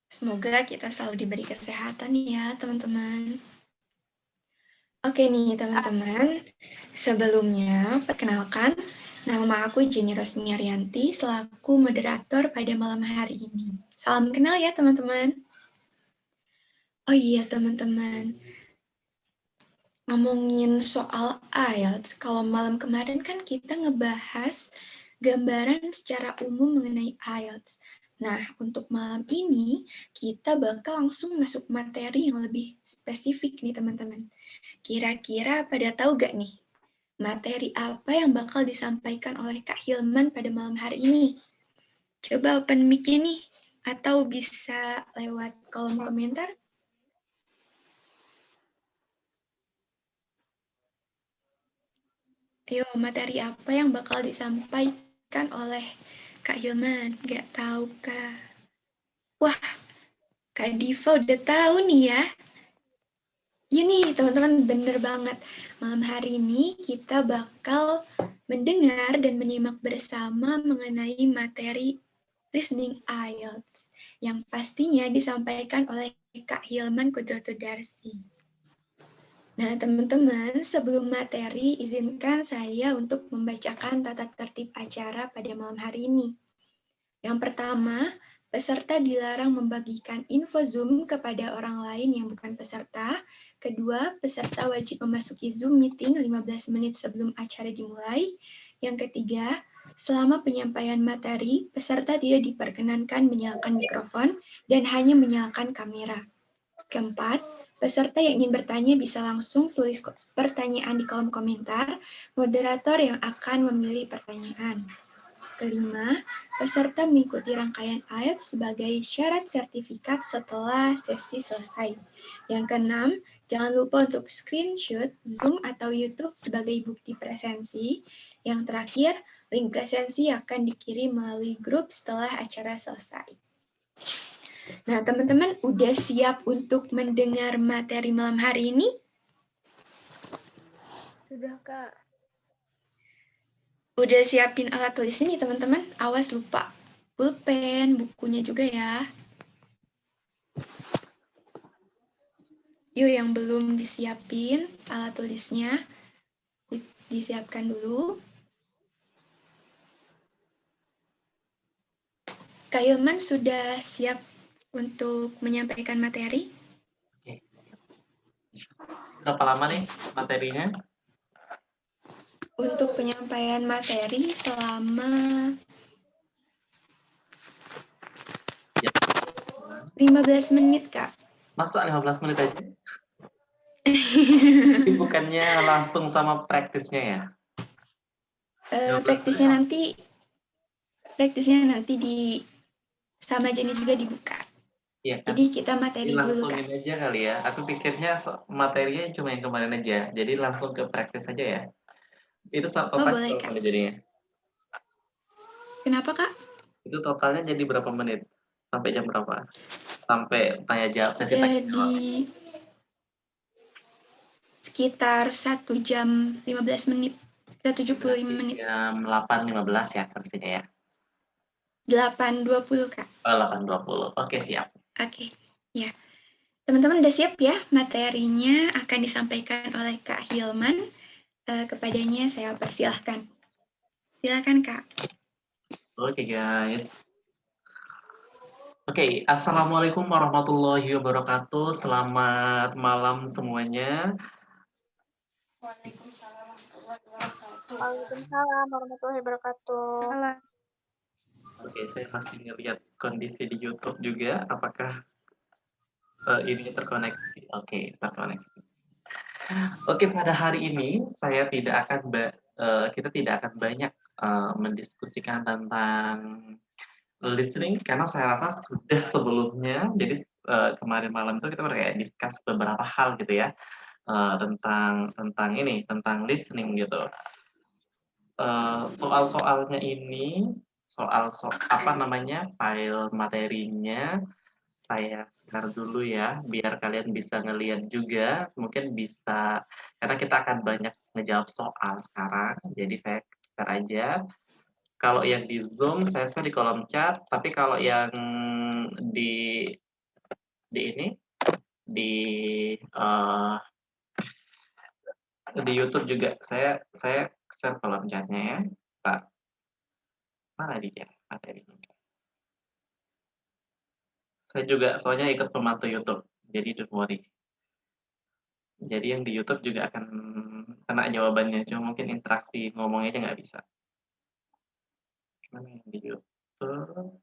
Semoga kita selalu diberi kesehatan ya, teman-teman. Oke nih, teman-teman. Sebelumnya, perkenalkan, nama aku Jenny Rosni Arianti, selaku moderator pada malam hari ini. Salam kenal ya, teman-teman. Oh iya, teman-teman. Ngomongin soal IELTS, kalau malam kemarin kan kita ngebahas gambaran secara umum mengenai IELTS. Nah, untuk malam ini, kita bakal langsung masuk materi yang lebih spesifik nih, teman-teman. Kira-kira pada tahu gak nih, materi apa yang bakal disampaikan oleh Kak Hilman pada malam hari ini? Coba open mic-nya nih, atau bisa lewat kolom komentar. Ayo, materi apa yang bakal disampaikan oleh Kak Hilman? Gak tahu, Kak. Wah, Kak Diva udah tahu nih ya. Iya nih, teman-teman, bener banget. Malam hari ini kita bakal mendengar dan menyimak bersama mengenai materi listening IELTS yang pastinya disampaikan oleh Kak Hilman Kudrotodarsi. Nah, teman-teman, sebelum materi, izinkan saya untuk membacakan tata tertib acara pada malam hari ini. Yang pertama, peserta dilarang membagikan info Zoom kepada orang lain yang bukan peserta. Kedua, peserta wajib memasuki Zoom meeting 15 menit sebelum acara dimulai. Yang ketiga, selama penyampaian materi, peserta tidak diperkenankan menyalakan mikrofon dan hanya menyalakan kamera. Keempat, peserta yang ingin bertanya bisa langsung tulis pertanyaan di kolom komentar, moderator yang akan memilih pertanyaan. Kelima, peserta mengikuti rangkaian IELTS sebagai syarat sertifikat setelah sesi selesai. Yang keenam, jangan lupa untuk screenshot Zoom atau YouTube sebagai bukti presensi. Yang terakhir, link presensi akan dikirim melalui grup setelah acara selesai. Nah, teman-teman udah siap untuk mendengar materi malam hari ini? Sudah, Kak. Udah siapin alat tulis ini, teman-teman? Awas lupa pulpen, bukunya juga ya. Yuk, yang belum disiapin alat tulisnya, disiapkan dulu. Kak Hilman sudah siap untuk menyampaikan materi? Oke. Berapa lama nih materinya? Untuk penyampaian materi selama 15 menit, Kak. Masa 15 menit aja? Ini bukannya langsung sama praktisnya ya? Praktisnya nanti di sama Jenny juga dibuka. Iya kan? Jadi kita materi dulu, Kak. Langsungin aja kali ya. Aku pikirnya materinya cuma yang kemarin aja. Jadi langsung ke praktis aja ya. Itu total boleh, berapa Kak. menit jadinya? Kenapa, Kak? Itu totalnya jadi berapa menit? Sampai jam berapa? Sampai tanya jawab sesi tanya jawab. Jadi sekitar 1 jam 15 menit. Sekitar 75 menit. Jam 8.15 ya versinya ya? 8.20, Kak. Oh, 8.20. Oke, siap. Oke, ya. Teman-teman udah siap ya? Materinya akan disampaikan oleh Kak Hilman. Kepadanya saya persilahkan. Silakan, Kak. Oke, guys. Oke, Assalamualaikum warahmatullahi wabarakatuh. Selamat malam semuanya. Waalaikumsalam warahmatullahi wabarakatuh. Oke, saya masih ngelihat kondisi di YouTube juga. Apakah ini terkoneksi? Oke, terkoneksi. Oke, pada hari ini saya kita tidak akan banyak mendiskusikan tentang listening karena saya rasa sudah sebelumnya. Jadi kemarin malam itu kita kayak discuss beberapa hal gitu ya tentang listening gitu. Soal-soalnya ini file materinya saya share dulu ya biar kalian bisa ngelihat juga, mungkin bisa karena kita akan banyak ngejawab soal sekarang, jadi saya share aja. Kalau yang di Zoom saya share di kolom chat, tapi kalau yang di ini, di, eee, di YouTube juga saya share kolom chat-nya ya. Bentar, mana dia materinya? Saya juga soalnya ikut pemantau YouTube, jadi don't worry. Jadi yang di YouTube juga akan kena jawabannya, cuma mungkin interaksi ngomongnya aja nggak bisa. Mana yang di YouTube?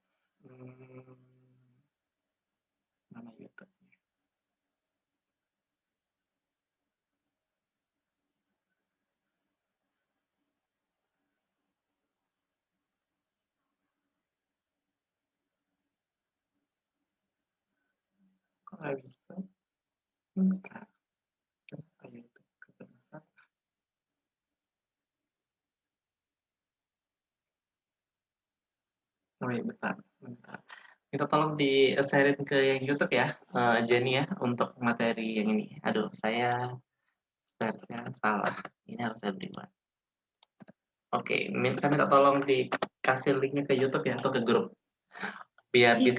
Mana YouTube? Kok nggak bisa? Bentar, kenapa YouTube kepedesan? Oh iya, bentar. Minta tolong di-share-in ke yang YouTube ya, Jenny ya, untuk materi yang ini. Aduh, saya share-nya salah, ini harus saya beri. Oke, saya minta tolong dikasih linknya ke YouTube ya, atau ke grup. Biar Iya,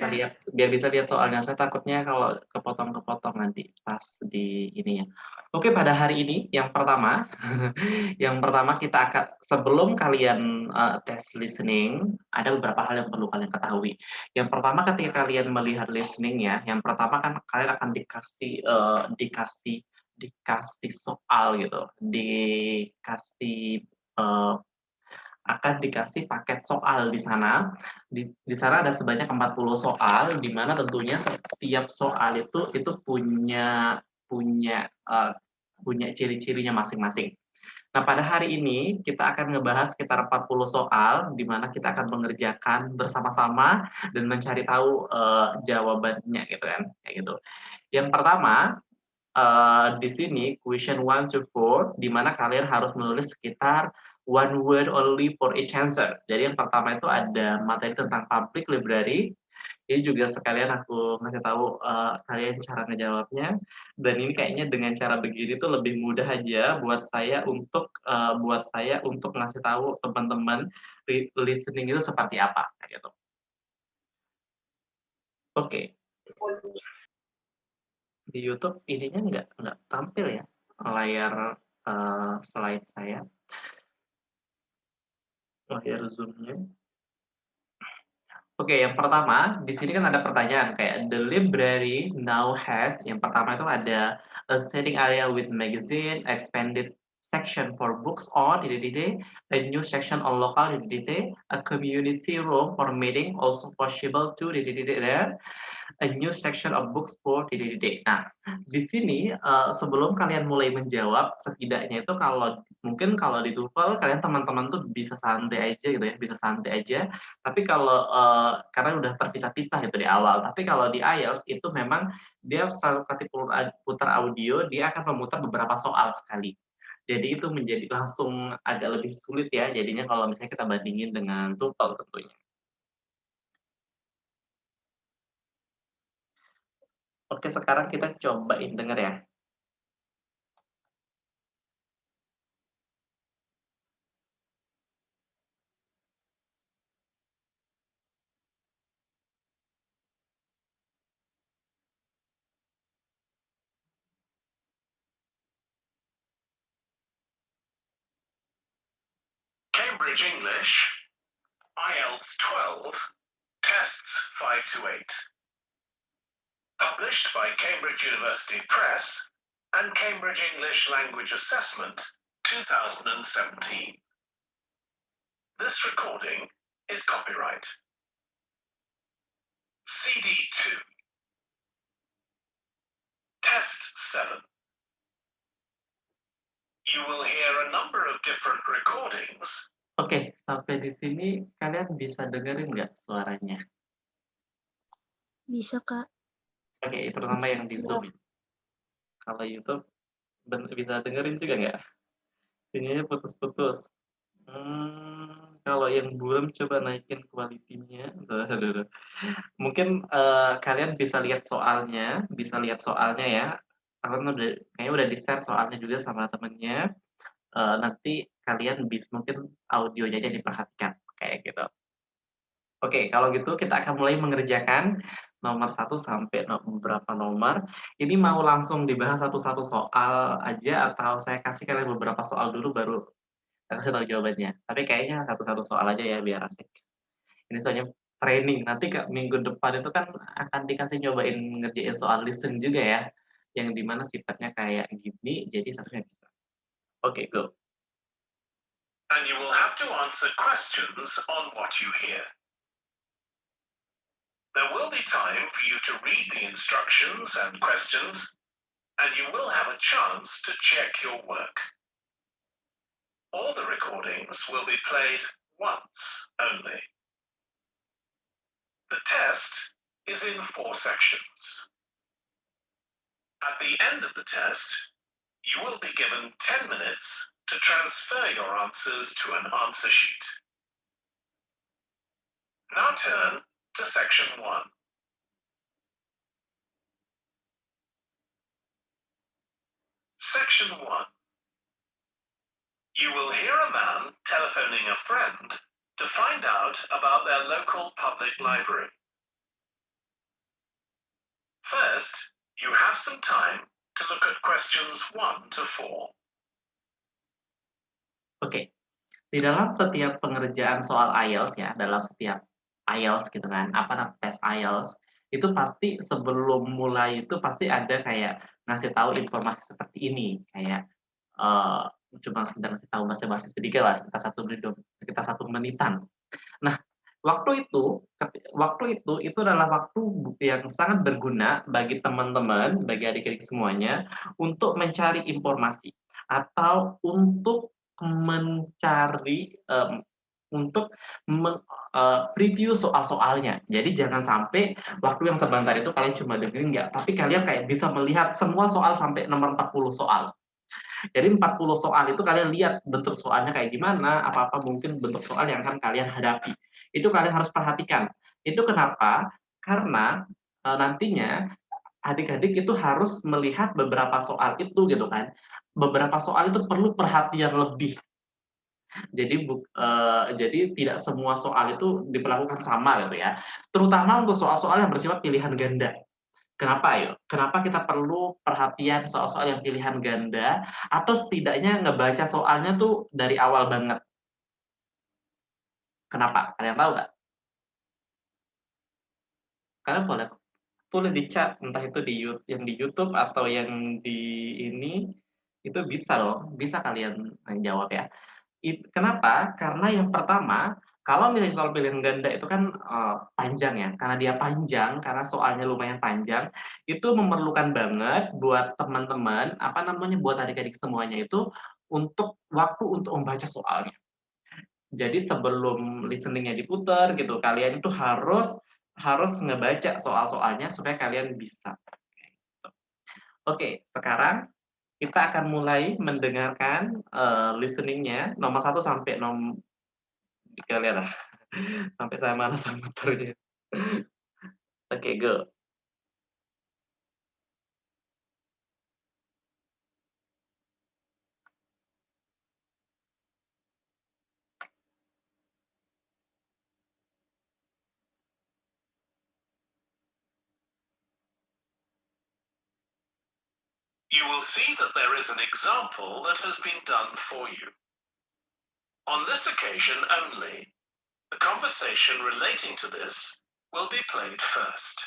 bisa Kak. lihat soalnya, saya takutnya kalau kepotong-kepotong nanti pas di ininya. Oke, pada hari ini yang pertama kita akan sebelum kalian, tes listening, ada beberapa hal yang perlu kalian ketahui. Yang pertama ketika kalian melihat listening-nya, yang pertama kan kalian akan dikasih soal gitu, akan dikasih paket soal di sana. Di sana ada sebanyak 40 soal, di mana tentunya setiap soal itu punya ciri-cirinya masing-masing. Nah, pada hari ini kita akan ngebahas sekitar 40 soal, di mana kita akan mengerjakan bersama-sama dan mencari tahu, jawabannya gitu kan, kayak gitu. Yang pertama, di sini question 1 to 4, di mana kalian harus menulis sekitar one word only for each answer. Jadi yang pertama itu ada materi tentang public library, ini juga sekalian aku ngasih tahu, kalian cara ngejawabnya, dan ini kayaknya dengan cara begini tuh lebih mudah aja buat saya untuk ngasih tahu teman-teman listening itu seperti apa, kayak gitu. Oke, di YouTube ininya nggak tampil ya, layar, slide saya, layar Zoom-nya. Oke, yang pertama, di sini kan ada pertanyaan kayak the library now has, yang pertama itu ada a seating area with magazine, expanded section for books on DDD, a new section on local DDD, a community room for meeting also possible to DDD there, a new section of books for DDD. Nah, di sini, sebelum kalian mulai menjawab, setidaknya itu kalau di TOEFL kalian teman-teman tuh bisa santai aja gitu ya, bisa santai aja. Tapi kalau, karena udah terpisah-pisah gitu di awal. Tapi kalau di IELTS itu memang dia selalu ketika putar audio, dia akan memutar beberapa soal sekali. Jadi itu menjadi langsung agak lebih sulit ya, jadinya kalau misalnya kita bandingin dengan TOEFL tentunya. Oke, sekarang kita cobain denger ya. Cambridge English, IELTS 12, tests 5 to 8. Published by Cambridge University Press and Cambridge English Language Assessment, 2017. This recording is copyright. CD2. Test 7. You will hear a number of different recordings. Oke, sampai di sini kalian bisa dengerin nggak suaranya? Bisa, Kak. Oke, terutama yang di Zoom. Kalau YouTube bisa dengerin juga nggak? Sinyalnya putus-putus. Kalau yang belum coba naikin kualitinya. Mungkin, kalian bisa lihat soalnya ya. Kalian kayaknya udah di-share soalnya juga sama temennya. Nanti kalian mungkin audionya aja diperhatikan. kayak gitu. Oke, kalau gitu kita akan mulai mengerjakan nomor 1 sampai berapa nomor. Ini mau langsung dibahas satu-satu soal aja atau saya kasih kalian beberapa soal dulu baru saya kasih tahu jawabannya? Tapi kayaknya satu-satu soal aja ya biar asik. Ini soalnya training, nanti minggu depan itu kan akan dikasih nyobain ngerjain soal listen juga ya, yang di mana sifatnya kayak gini, jadi seharusnya bisa. Oke, go. And you will have to answer questions on what you hear. There will be time for you to read the instructions and questions, and you will have a chance to check your work. All the recordings will be played once only. The test is in 4 sections. At the end of the test, you will be given 10 minutes to transfer your answers to an answer sheet. Now turn to section 1. Section 1. You will hear a man telephoning a friend to find out about their local public library. First, you have some time to look at questions 1 to 4. Oke, di dalam setiap pengerjaan soal IELTS ya, dalam setiap IELTS gitu kan, tes IELTS, itu pasti sebelum mulai itu pasti ada kayak ngasih tahu informasi seperti ini, kayak, cuma sekedar ngasih tahu basa-basi sedikit lah, sekitar 1 menitan. Nah, waktu itu adalah waktu yang sangat berguna bagi teman-teman, bagi adik-adik semuanya, untuk mencari informasi atau untuk mencari, preview soal-soalnya. Jadi jangan sampai waktu yang sebentar itu kalian cuma dengerin nggak, tapi kalian kayak bisa melihat semua soal sampai nomor 40 soal. Jadi 40 soal itu kalian lihat bentuk soalnya kayak gimana, apa-apa mungkin bentuk soal yang akan kalian hadapi. Itu kalian harus perhatikan. Itu kenapa? Karena, nantinya adik-adik itu harus melihat beberapa soal itu gitu kan. Beberapa soal itu perlu perhatian lebih. Jadi tidak semua soal itu diperlakukan sama gitu ya. Terutama untuk soal-soal yang bersifat pilihan ganda. Kenapa yuk? Kenapa kita perlu perhatian soal-soal yang pilihan ganda, atau setidaknya ngebaca soalnya tuh dari awal banget? Kenapa? Kalian tahu nggak? Kalian boleh tulis di chat, entah itu yang di YouTube atau yang di ini, itu bisa loh, bisa kalian jawab ya. Kenapa? Karena yang pertama, kalau misalnya soal pilihan ganda itu kan, panjang ya, karena dia panjang, karena soalnya lumayan panjang, itu memerlukan banget buat teman-teman, buat adik-adik semuanya itu, waktu untuk membaca soalnya. Jadi sebelum listening-nya diputar gitu, kalian itu harus ngebaca soal-soalnya supaya kalian bisa. Oke, sekarang kita akan mulai mendengarkan, listening-nya nomor 1 sampai kita lihat lah, sampai saya malas muternya. Oke, go. You will see that there is an example that has been done for you. On this occasion only, the conversation relating to this will be played first.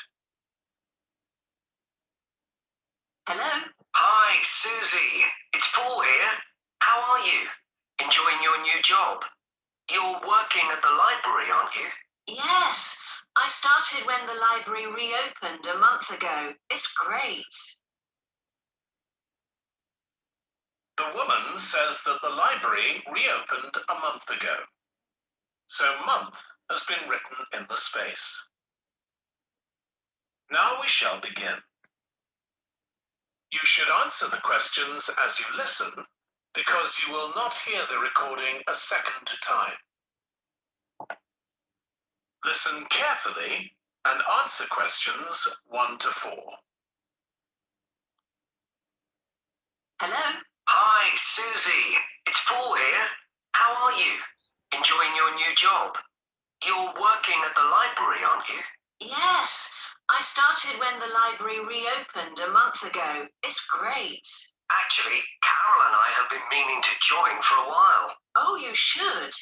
Hello? Hi, Susie. It's Paul here. How are you? Enjoying your new job? You're working at the library, aren't you? Yes. I started when the library reopened a month ago. It's great. The woman says that the library reopened a month ago. So month has been written in the space. Now we shall begin. You should answer the questions as you listen, because you will not hear the recording a second time. Listen carefully and answer questions 1 to 4. Hello? Hi, Susie. It's Paul here. How are you? Enjoying your new job? You're working at the library, aren't you? Yes. I started when the library reopened a month ago. It's great. Actually, Carol and I have been meaning to join for a while. Oh, you should.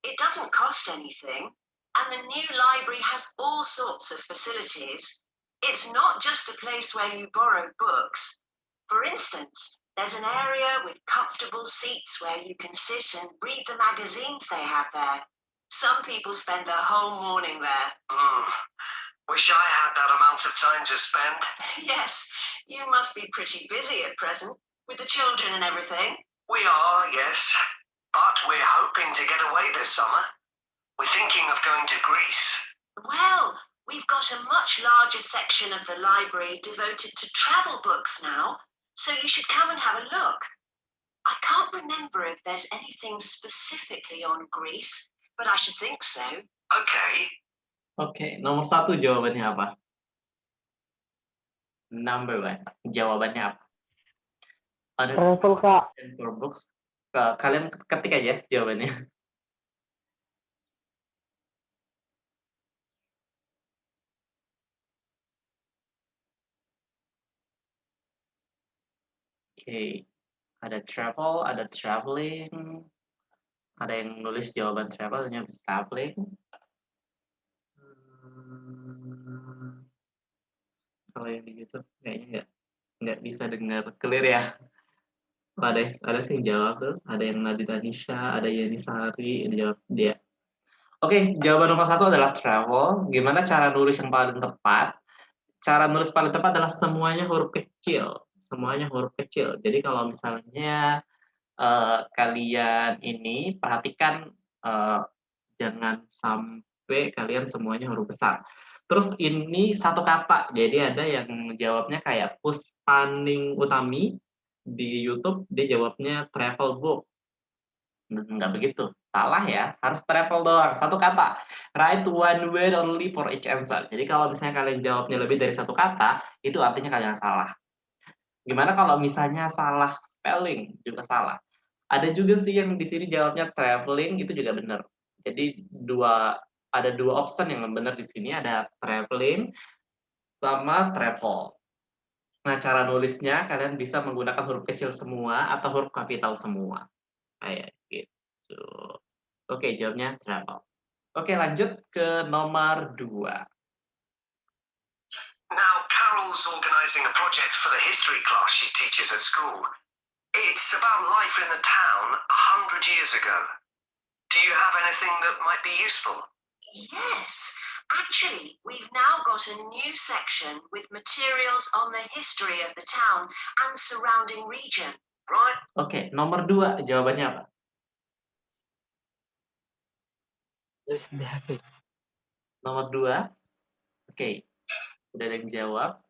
It doesn't cost anything. And the new library has all sorts of facilities. It's not just a place where you borrow books. For instance, there's an area with comfortable seats where you can sit and read the magazines they have there. Some people spend a whole morning there. Wish I had that amount of time to spend. Yes, you must be pretty busy at present, with the children and everything. We are, yes. But we're hoping to get away this summer. We're thinking of going to Greece. Well, we've got a much larger section of the library devoted to travel books now, so you should come and have a look. I can't remember if there's anything specifically on Greece, but I should think so. Okay. Oke, nomor 1 jawabannya apa? Number 1, jawabannya apa? Ada Travel, Kak. for books. Kalian ketik aja jawabannya. Oke, ada travel, ada traveling, ada yang nulis jawaban travel, hanya traveling. Kalau yang di YouTube kayaknya nggak bisa dengar clear ya. Ada sih yang jawab tuh, ada yang Nadita Nisha, ada Yani Sari, jawab dia. Oke, jawaban nomor 1 adalah travel. Gimana cara nulis yang paling tepat? Cara nulis paling tepat adalah semuanya huruf kecil. Semuanya huruf kecil. Jadi kalau misalnya kalian ini perhatikan jangan sampai kalian semuanya huruf besar. Terus ini satu kata. Jadi ada yang jawabnya kayak Puspaning Utami di YouTube, dia jawabnya travel book. Enggak begitu. Salah ya, harus travel doang, satu kata. Write one word only for each answer. Jadi kalau misalnya kalian jawabnya lebih dari satu kata, itu artinya kalian salah. Gimana kalau misalnya salah spelling, juga salah. Ada juga sih yang di sini jawabnya traveling, itu juga benar. Jadi ada dua option yang benar di sini, ada traveling sama travel. Nah, cara nulisnya kalian bisa menggunakan huruf kecil semua atau huruf kapital semua. Kayak gitu. Oke, jawabnya travel. Oke, lanjut ke nomor 2. Now, Carol's organising a project for the history class she teaches at school. It's about life in the town 100 years ago. Do you have anything that might be useful? Yes. Actually, we've now got a new section with materials on the history of the town and surrounding region. Right? Oke, nomor 2 jawabannya apa? Nomor 2. Oke. Udah ada yang jawab.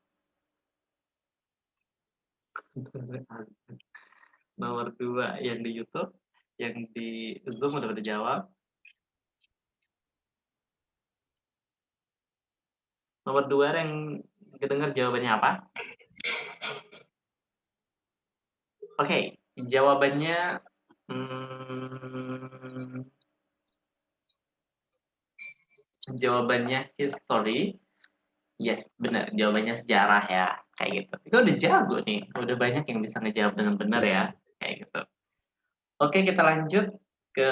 Nomor 2 yang di YouTube, yang di Zoom udah jawab. Nomor 2 yang kedengar jawabannya apa? Oke, jawabannya jawabannya history. Yes, benar. Jawabannya sejarah ya, kayak gitu. Itu udah jago nih, udah banyak yang bisa ngejawab dengan benar ya, kayak gitu. Oke, kita lanjut ke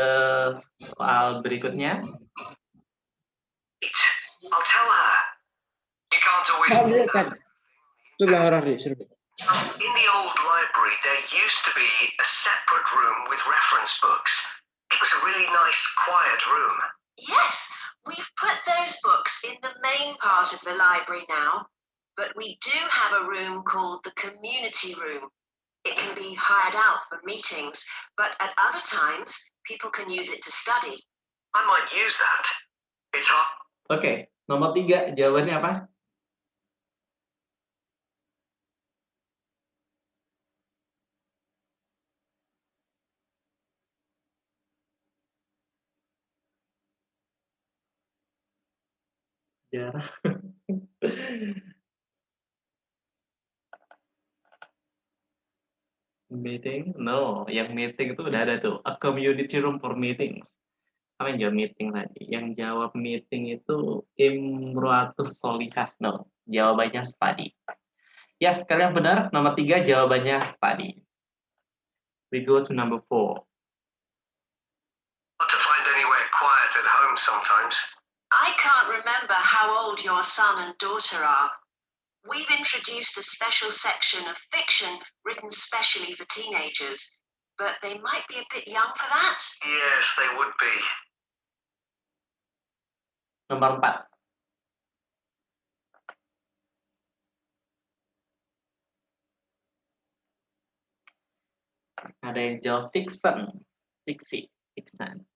soal berikutnya. I'll tell her. You can't always. In the old library, there used to be a separate room with reference books. It was a really nice, quiet room. Yes, we've put those books in the main part of the library now, but we do have a room called the community room. It can be hired out for meetings, but at other times, people can use it to study. I might use that. It's hard. Oke, nomor 3, jawabannya apa? Sejarah. Meeting? No, yang meeting itu udah ada tuh. A community room for meetings. Apa yang jawab meeting tadi? Yang jawab meeting itu Imruatus Solihah. No, jawabannya study. Yes, kalian benar. Nomor 3 jawabannya study. We go to number 4. Hard to find anywhere quiet at home sometimes. I can't remember how old your son and daughter are. We've introduced a special section of fiction written specially for teenagers, but they might be a bit young for that. Yes, they would be. Nomor 4. Ada yang jawab fiction. Fiksi. Fiction.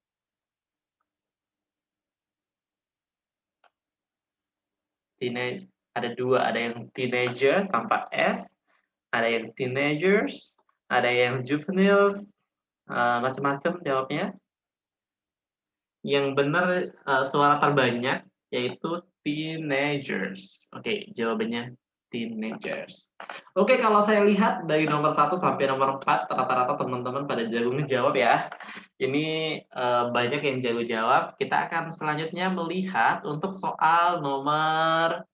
Ada 2, ada yang teenager tanpa S, ada yang teenagers, ada yang juveniles, macam-macam jawabnya. Yang benar suara terbanyak yaitu teenagers. Oke, jawabannya teenagers. Oke, kalau saya lihat dari nomor 1 sampai nomor 4 rata-rata teman-teman pada jago ngejawab ya. Ini banyak yang jago jawab. Kita akan selanjutnya melihat untuk soal nomor,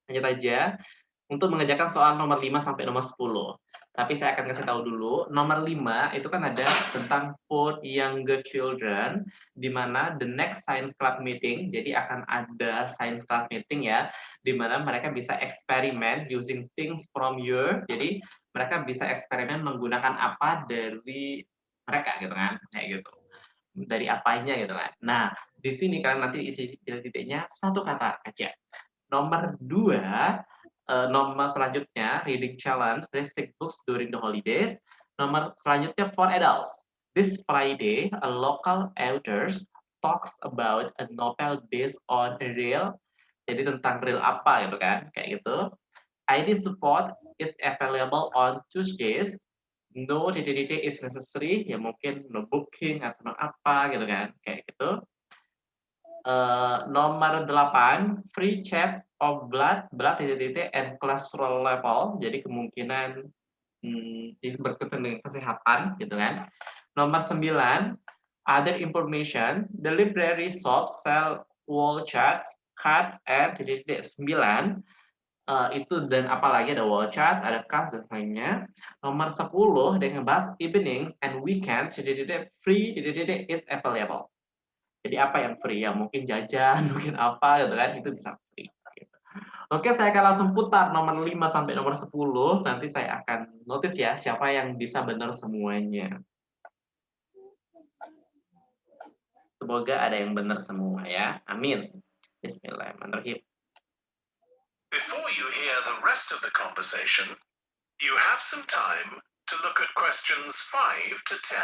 lanjut aja, untuk mengerjakan soal nomor 5 sampai nomor 10. Tapi saya akan kasih tahu dulu, nomor 5 itu kan ada tentang for younger children, di mana the next science club meeting, jadi akan ada science club meeting ya, di mana mereka bisa eksperimen using things from your, jadi mereka bisa eksperimen menggunakan apa dari mereka gitu kan, kayak gitu. Dari apanya gitu kan. Nah, di sini kalian nanti isi titik-titiknya satu kata aja. Nomor 2, nomor selanjutnya, reading challenge, read 6 books during the holidays. Nomor selanjutnya, for adults. This Friday, a local authors talks about a novel based on a real. Jadi tentang real apa gitu kan, kayak gitu. ID support is available on Tuesdays. No titik-titik is necessary, ya mungkin no booking atau no apa gitu kan, kayak gitu. Nomor 8, free check of blood titik-titik and cholesterol level. Jadi kemungkinan ini berkaitan dengan kesehatan gitu kan. Nomor 9, other information, the library shop sell wall charts, cards and titik-titik 9. Itu dan apalagi ada wall charts, ada cards dan lainnya. Nomor 10 dengan bahas evenings and weekends titik-titik free titik-titik is available. Jadi apa yang free? Ya mungkin jajan, mungkin apa gitu kan, itu bisa free. Gitu. Oke, saya akan langsung putar nomor 5 sampai nomor 10. Nanti saya akan notice ya siapa yang bisa benar semuanya. Semoga ada yang benar semua ya. Amin. Bismillahirrahmanirrahim. Before you hear the rest of the conversation, you have some time to look at questions 5 to 10.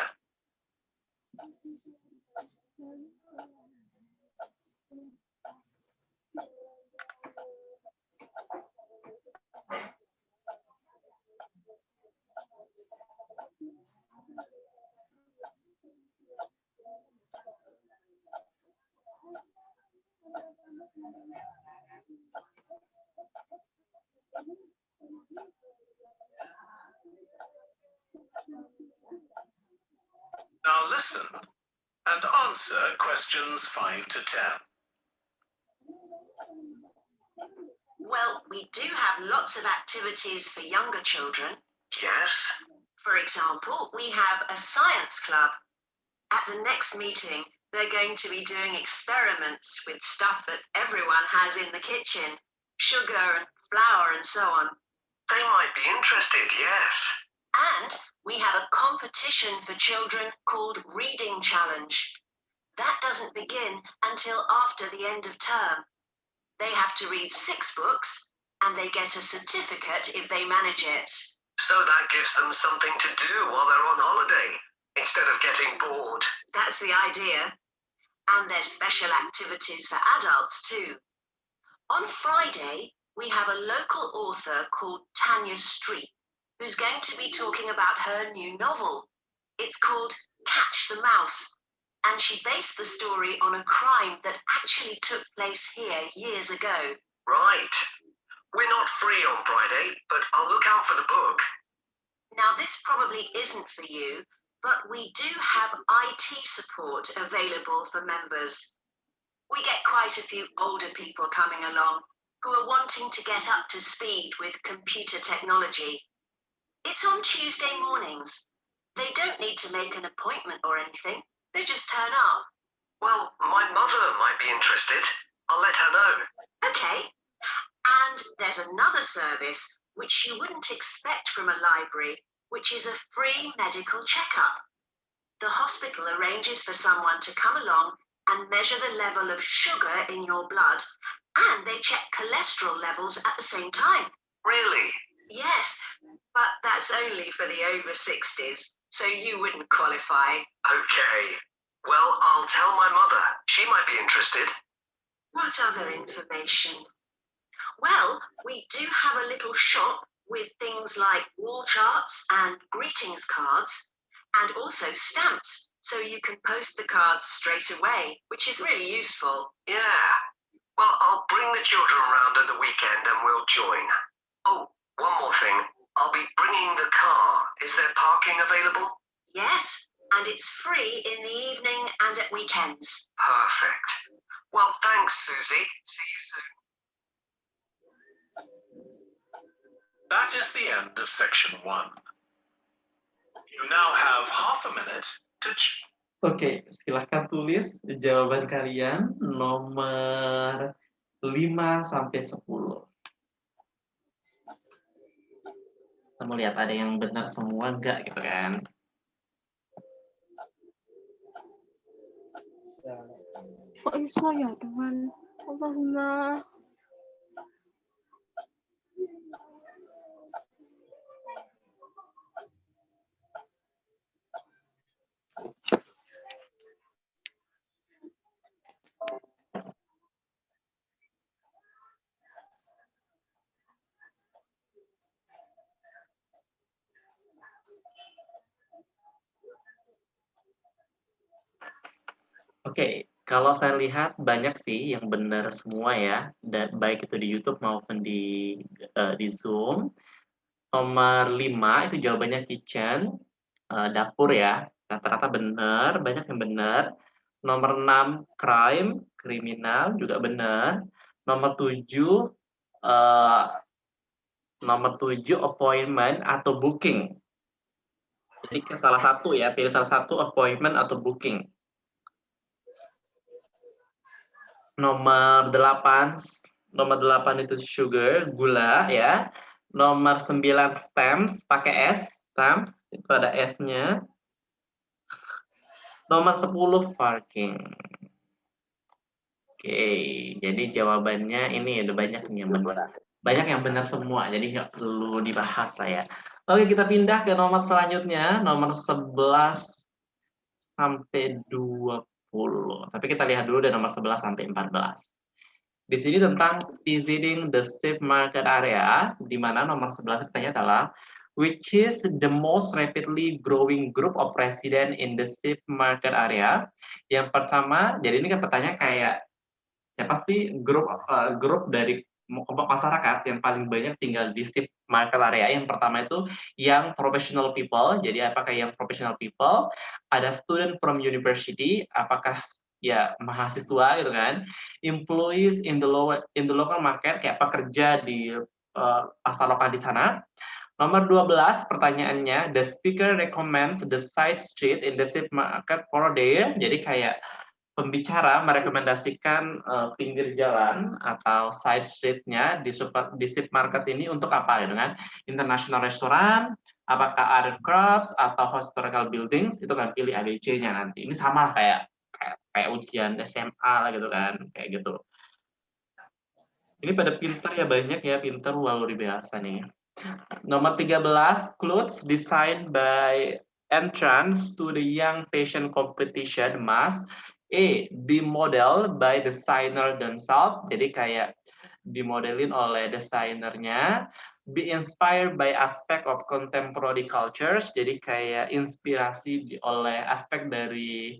Now listen and answer questions 5 to 10. Well, we do have lots of activities for younger children. Yes. For example, we have a science club. At the next meeting, they're going to be doing experiments with stuff that everyone has in the kitchen, sugar and flour and so on. They might be interested, yes. And we have a competition for children called Reading Challenge. That doesn't begin until after the end of term. They have to read 6 books, and they get a certificate if they manage it. So that gives them something to do while they're on holiday, instead of getting bored. That's the idea. And there's special activities for adults too. On Friday, we have a local author called Tanya Street, who's going to be talking about her new novel. It's called Catch the Mouse, and she based the story on a crime that actually took place here years ago. Right. We're not free on Friday, but I'll look out for the book. Now, this probably isn't for you, but we do have IT support available for members. We get quite a few older people coming along who are wanting to get up to speed with computer technology. It's on Tuesday mornings. They don't need to make an appointment or anything. They just turn up. Well, my mother might be interested. I'll let her know. Okay. And there's another service which you wouldn't expect from a library, which is a free medical checkup. The hospital arranges for someone to come along and measure the level of sugar in your blood, and they check cholesterol levels at the same time. Really? Yes, but that's only for the over 60s, so you wouldn't qualify. Okay. Well, I'll tell my mother. She might be interested. What other information? Well, we do have a little shop with things like wall charts and greetings cards, and also stamps, so you can post the cards straight away, which is really useful. Yeah. Well, I'll bring the children around at the weekend and we'll join. Oh, one more thing. I'll be bringing the car. Is there parking available? Yes, and it's free in the evening and at weekends. Perfect. Well, thanks, Susie. See you soon. That is the end of section 1. You now have half a minute to Oke, silahkan tulis jawaban kalian nomor 5 sampai 10. Kita mau lihat ada yang benar semua enggak gitu kan. Kok iso ya Tuhan? Allahumma. Oke, kalau saya lihat banyak sih yang benar semua ya, dan baik itu di YouTube maupun di Zoom. Nomor 5 itu jawabannya kitchen, dapur ya, rata-rata benar, banyak yang benar. Nomor 6 crime, kriminal juga benar. Nomor 7 appointment atau booking. Jadi salah satu ya, pilih salah satu appointment atau booking. Nomor 8 itu sugar, gula ya. Nomor 9 stamps, pakai S, stamp, itu ada S-nya. Nomor 10 parking. Oke, jadi jawabannya ini ada banyak yang benar. Banyak yang benar semua, jadi nggak perlu dibahas saya. Oke, kita pindah ke nomor selanjutnya, nomor 11 sampai 20. Tapi kita lihat dulu dari nomor 11 sampai 14. Di sini tentang visiting the sheep market area, di mana nomor 11 pertanyaan adalah which is the most rapidly growing group of resident in the sheep market area. Yang pertama, jadi ini kan pertanyaan kayak siapa sih grup dari kelompok masyarakat yang paling banyak tinggal di sheep market area. Yang pertama itu yang professional people. Jadi apakah yang professional people? Ada student from university, apakah ya mahasiswa gitu kan, employees in the local market, kayak pekerja di pasar lokal di sana. Nomor 12 pertanyaannya, the speaker recommends the side street in the sheep market for a day. Jadi kayak pembicara merekomendasikan pinggir jalan atau side street-nya di sheep market ini untuk apa gitu kan? International restaurant, apakah other crops atau historical buildings, itu kan pilih ABC-nya nanti. Ini sama kayak ujian SMA lah gitu kan, kayak gitu. Ini pada pinter ya, banyak ya, pinter luar biasa nih. Nomor 13, clothes designed by entrance to the young patient competition must be modeled by designer themselves, jadi kayak dimodelin oleh desainernya. Be inspired by aspect of contemporary cultures, jadi kayak inspirasi oleh aspek dari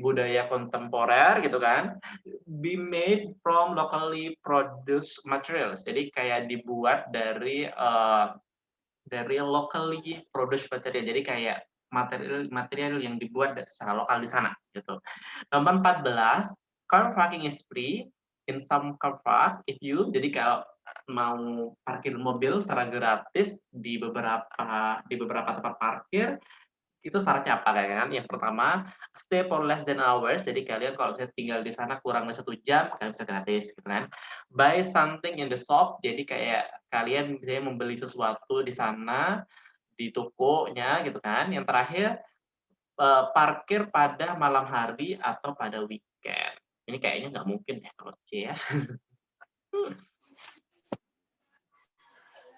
budaya kontemporer gitu kan. Be made from locally produced materials, jadi kayak dibuat dari locally produced material, jadi kayak material yang dibuat secara lokal di sana gitu. Nomor 14, car parking is free in some car park if you, jadi kalau mau parkir mobil secara gratis di beberapa tempat parkir, itu syaratnya apa kan? Yang pertama, stay for less than hours. Jadi kalian kalau misalnya tinggal di sana kurang dari 1 jam, kalian bisa gratis gitu kan. Buy something in the shop. Jadi kayak kalian misalnya membeli sesuatu di sana, di tokonya gitu kan. Yang terakhir, parkir pada malam hari atau pada weekend. Ini kayaknya nggak mungkin ya kalau C ya.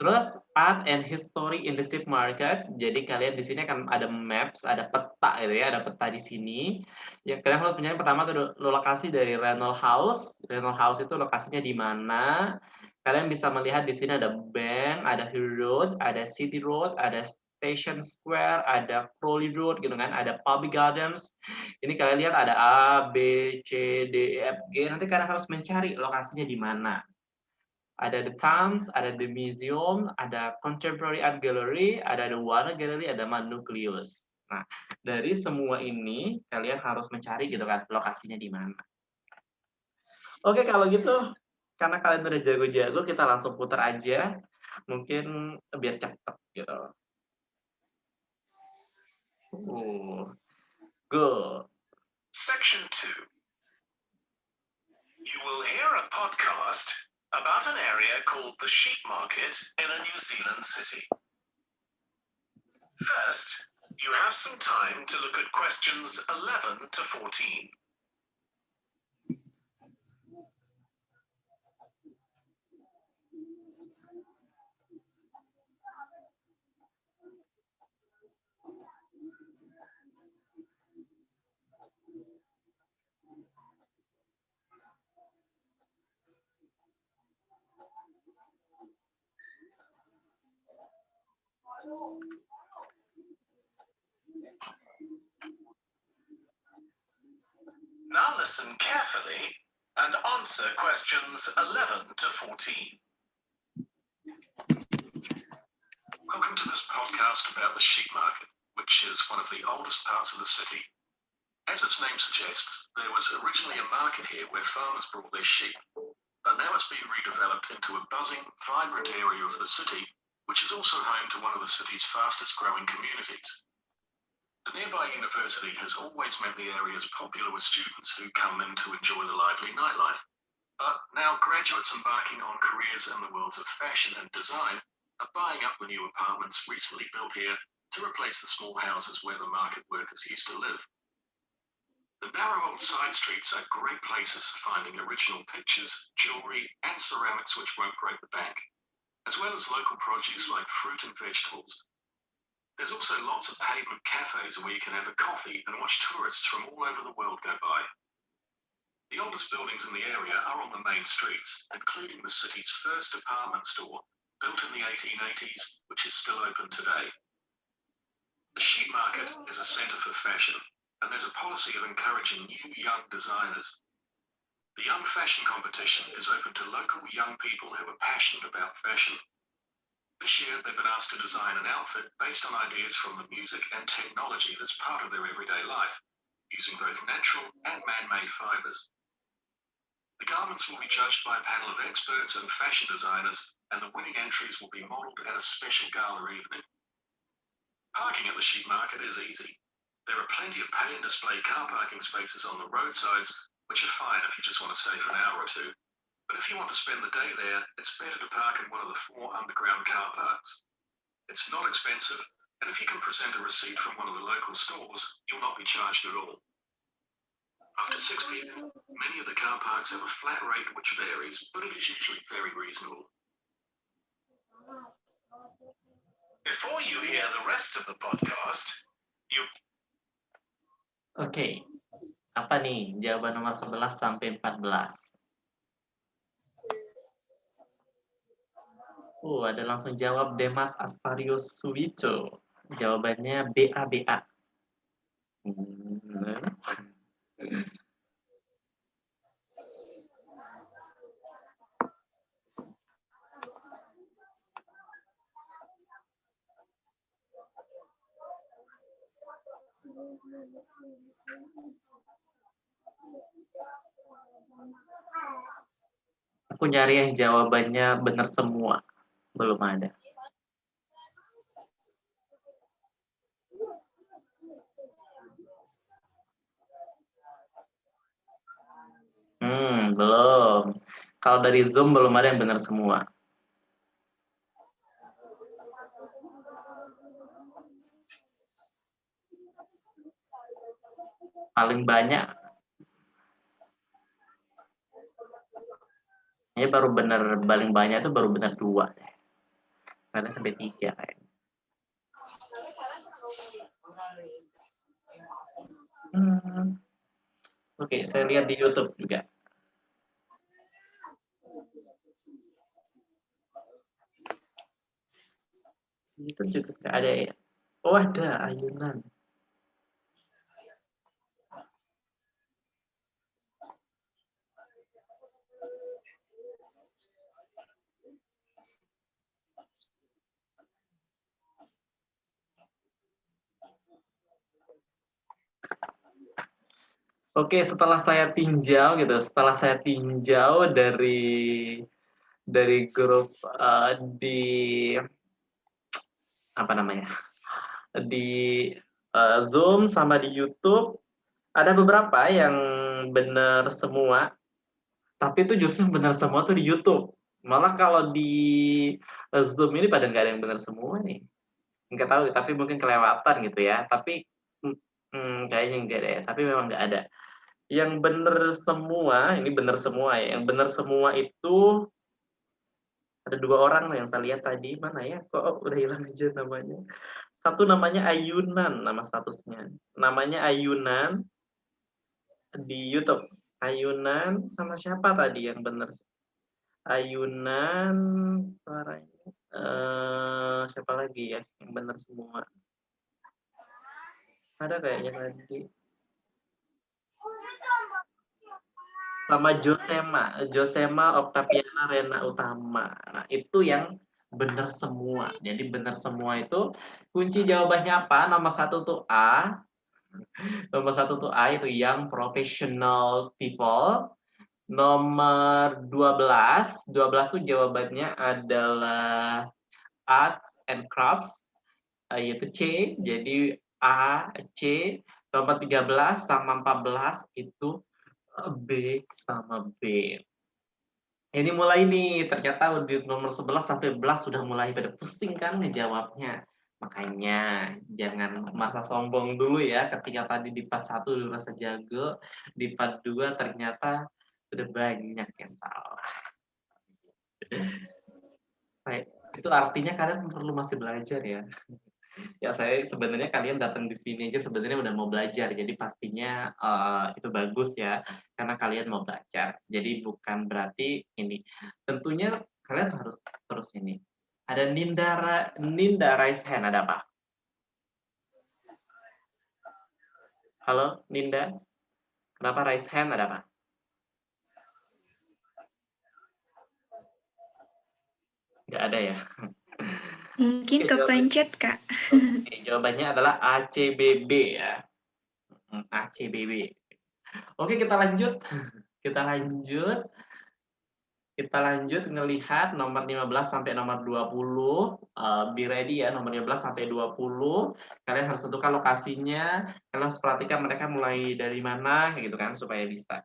Terus art and history in the sheep market. Jadi kalian di sini akan ada maps, ada peta gitu ya, ada peta di sini. Yang kalian harus punya pertama itu lokasi dari Reynolds House. Reynolds House itu lokasinya di mana? Kalian bisa melihat di sini ada bank, ada Hill Road, ada City Road, ada Station Square, ada Crowley Road gitu kan, ada Public Gardens. Ini kalian lihat ada A, B, C, D, E, F, G. Nanti kalian harus mencari lokasinya di mana. Ada The Times, ada The Museum, ada Contemporary Art Gallery, ada The Warner Gallery, ada Nucleus. Nah, dari semua ini kalian harus mencari gitu kan lokasinya di mana. Oke, kalau gitu karena kalian udah jago-jago, kita langsung putar aja. Mungkin biar cepet gitu. Go. Section 2. You will hear a podcast about an area called the Sheep Market in a New Zealand city. First, you have some time to look at questions 11 to 14. Now listen carefully and answer questions 11 to 14. Welcome to this podcast about the sheep market, which is one of the oldest parts of the city. As its name suggests, there was originally a market here where farmers brought their sheep, but now it's been redeveloped into a buzzing, vibrant area of the city, which is also home to one of the city's fastest growing communities. The nearby university has always meant the area is popular with students who come in to enjoy the lively nightlife. But now graduates embarking on careers in the worlds of fashion and design are buying up the new apartments recently built here to replace the small houses where the market workers used to live. The narrow old side streets are great places for finding original pictures, jewellery and ceramics which won't break the bank, as well as local produce like fruit and vegetables. There's also lots of pavement cafes where you can have a coffee and watch tourists from all over the world go by. The oldest buildings in the area are on the main streets, including the city's first department store, built in the 1880s, which is still open today. The sheep market is a centre for fashion, and there's a policy of encouraging new young designers. The Young Fashion Competition is open to local young people who are passionate about fashion. This year, they've been asked to design an outfit based on ideas from the music and technology that's part of their everyday life, using both natural and man-made fibres. The garments will be judged by a panel of experts and fashion designers, and the winning entries will be modelled at a special gala evening. Parking at the sheep market is easy. There are plenty of pay and display car parking spaces on the roadsides, which are fine if you just want to stay for an hour or two. But if you want to spend the day there, it's better to park in one of the 4 underground car parks. It's not expensive, and if you can present a receipt from one of the local stores, you'll not be charged at all. After 6 p.m, many of the car parks have a flat rate which varies, but it is usually very reasonable. Before you hear the rest of the podcast, Oke. Apa nih jawaban nomor 11 sampai 14? Ada langsung jawab Demas Astarius Suwito. Jawabannya BA. Aku nyari yang jawabannya benar semua. Belum ada. Belum. Kalau dari Zoom belum ada yang benar semua. Paling banyak. Ini baru benar, paling banyak itu baru benar 2 deh. Karena sampai 3 kayaknya. Oke, saya lihat di YouTube juga. Itu juga nggak ada ya. Oh, ada ayunan. Oke, setelah saya tinjau gitu, setelah saya tinjau dari grup di apa namanya, di Zoom sama di YouTube, ada beberapa yang benar semua, tapi itu justru benar semua tuh di YouTube. Malah kalau di Zoom ini pada nggak ada yang benar semua nih. Nggak tahu, tapi mungkin kelewatan gitu ya. Tapi kayaknya nggak ada ya. Tapi memang nggak ada. Yang benar semua, ini benar semua ya. Yang benar semua itu ada 2 orang yang saya lihat tadi. Mana ya? Kok udah hilang aja namanya. Satu namanya Ayunan, nama statusnya. Namanya Ayunan di YouTube. Ayunan sama siapa tadi yang benar? Ayunan, suaranya. Siapa lagi ya yang benar semua? Ada kayaknya tadi. Sama Josema Octaviana Rena Utama. Nah, itu yang benar semua. Jadi benar semua itu kunci jawabannya apa? Nomor 1 tuh A. Nomor 1 tuh A, itu yang professional people. Nomor 12 tuh jawabannya adalah arts and crafts, yaitu C. Jadi A, C. Nomor 13 sama 14 itu B sama B. Ini mulai nih, ternyata di nomor 11 sampai 11 sudah mulai pada pusing kan ngejawabnya. Makanya jangan masa sombong dulu ya, ketika tadi di part 1 udah merasa jago, di part 2 ternyata udah banyak yang salah. Baik, itu artinya kalian perlu masih belajar ya. Ya, saya sebenarnya kalian datang di sini aja sebenarnya udah mau belajar. Jadi pastinya itu bagus ya, karena kalian mau belajar. Jadi bukan berarti ini. Tentunya kalian harus terus ini. Ada Ninda raise hand, ada apa? Halo, Ninda. Kenapa raise hand, ada apa? Nggak ada ya? Mungkin Oke, kepencet, Kak. jawabannya adalah ACBB ya. ACBB. Oke, kita lanjut. Kita lanjut ngelihat nomor 15 sampai nomor 20. Be ready ya, nomor 15 sampai 20. Kalian harus tentukan lokasinya, kalian harus perhatikan mereka mulai dari mana gitu kan supaya bisa.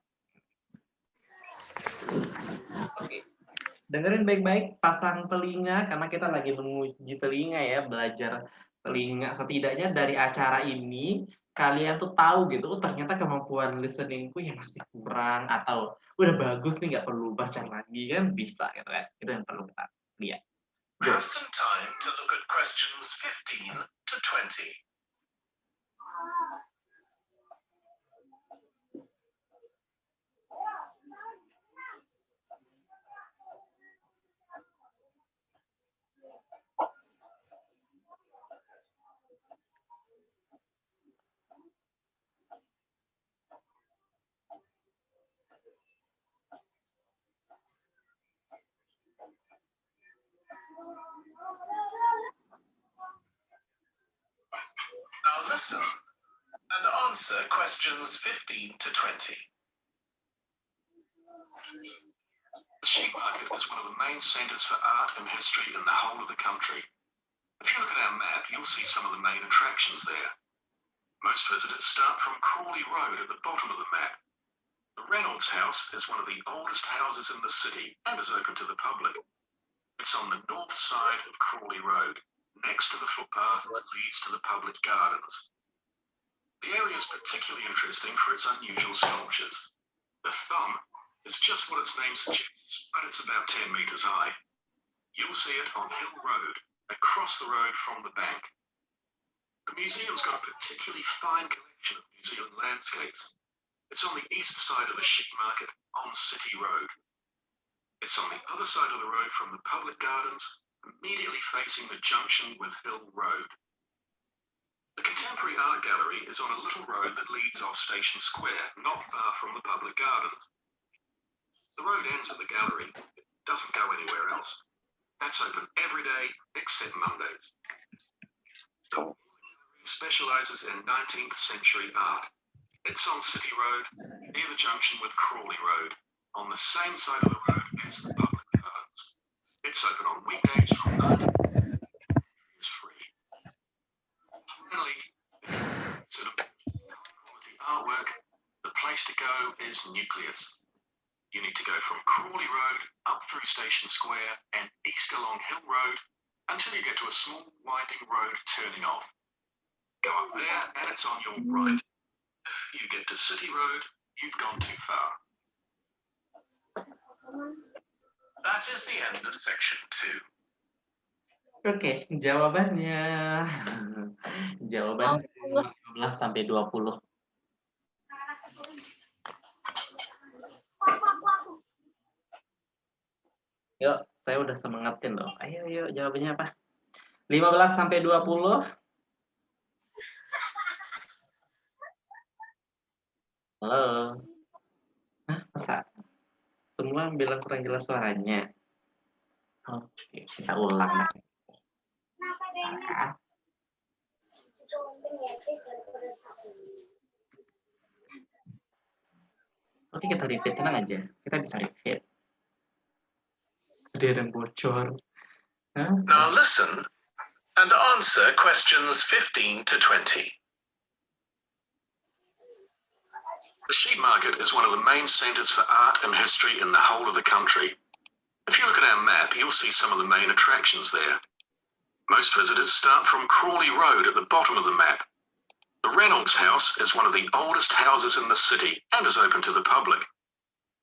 Oke. Dengerin baik-baik, pasang telinga karena kita lagi menguji telinga ya, belajar telinga. Setidaknya dari acara ini kalian tuh tahu gitu, oh, ternyata kemampuan listeningku yang masih kurang atau udah bagus nih, nggak perlu baca lagi kan, bisa gitu kan. Itu yang perlu kita lihat. Have some time to look at questions 15 to 20. Now listen answer questions 15 to 20. The Sheep Market is one of the main centres for art and history in the whole of the country. If you look at our map, you'll see some of the main attractions there. Most visitors start from Crawley Road at the bottom of the map. The Reynolds House is one of the oldest houses in the city and is open to the public. It's on the north side of Crawley Road, next to the footpath that leads to the public gardens. The area is particularly interesting for its unusual sculptures. The Thumb is just what its name suggests, but it's about 10 metres high. You'll see it on Hill Road, across the road from the bank. The museum's got a particularly fine collection of New Zealand landscapes. It's on the east side of the Sheep Market on City Road. It's on the other side of the road from the public gardens, immediately facing the junction with Hill Road. The Contemporary Art Gallery is on a little road that leads off Station Square, not far from the public gardens. The road ends at the gallery. It doesn't go anywhere else. That's open every day except Mondays. The gallery specialises in 19th century art. It's on City Road, near the junction with Crawley Road, on the same side of the road as the public gardens. It's open on weekdays from 9 to 5. It's free. Finally, if you consider high-quality artwork, the place to go is Nucleus. You need to go from Crawley Road up through Station Square and east along Hill Road until you get to a small winding road turning off. Go up there and it's on your right. If you get to City Road, you've gone too far. That is the end of section 2. Oke, jawabannya. Jawaban 15 sampai 20. Yuk, saya udah semangatin loh. Ayo, jawabannya apa? 15 sampai 20. Halo. Hah, masa? Semua bilang kurang jelas suaranya. Oke, kita ulang. Nah. Oke, kita repeat, tenang aja. Kita bisa repeat. Ada yang bocor. Hah? Now listen and answer questions 15 to 20. The Sheep Market is one of the main centres for art and history in the whole of the country. If you look at our map, you'll see some of the main attractions there. Most visitors start from Crawley Road at the bottom of the map. The Reynolds House is one of the oldest houses in the city and is open to the public.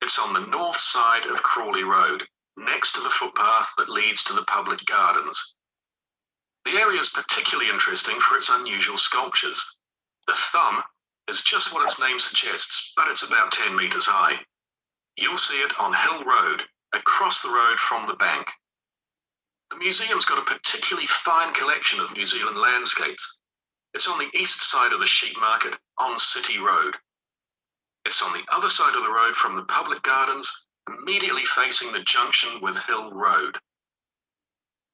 It's on the north side of Crawley Road, next to the footpath that leads to the public gardens. The area is particularly interesting for its unusual sculptures. The Thumb is just what its name suggests, but it's about 10 metres high. You'll see it on Hill Road, across the road from the bank. The museum's got a particularly fine collection of New Zealand landscapes. It's on the east side of the Sheep Market on City Road. It's on the other side of the road from the public gardens, immediately facing the junction with Hill Road.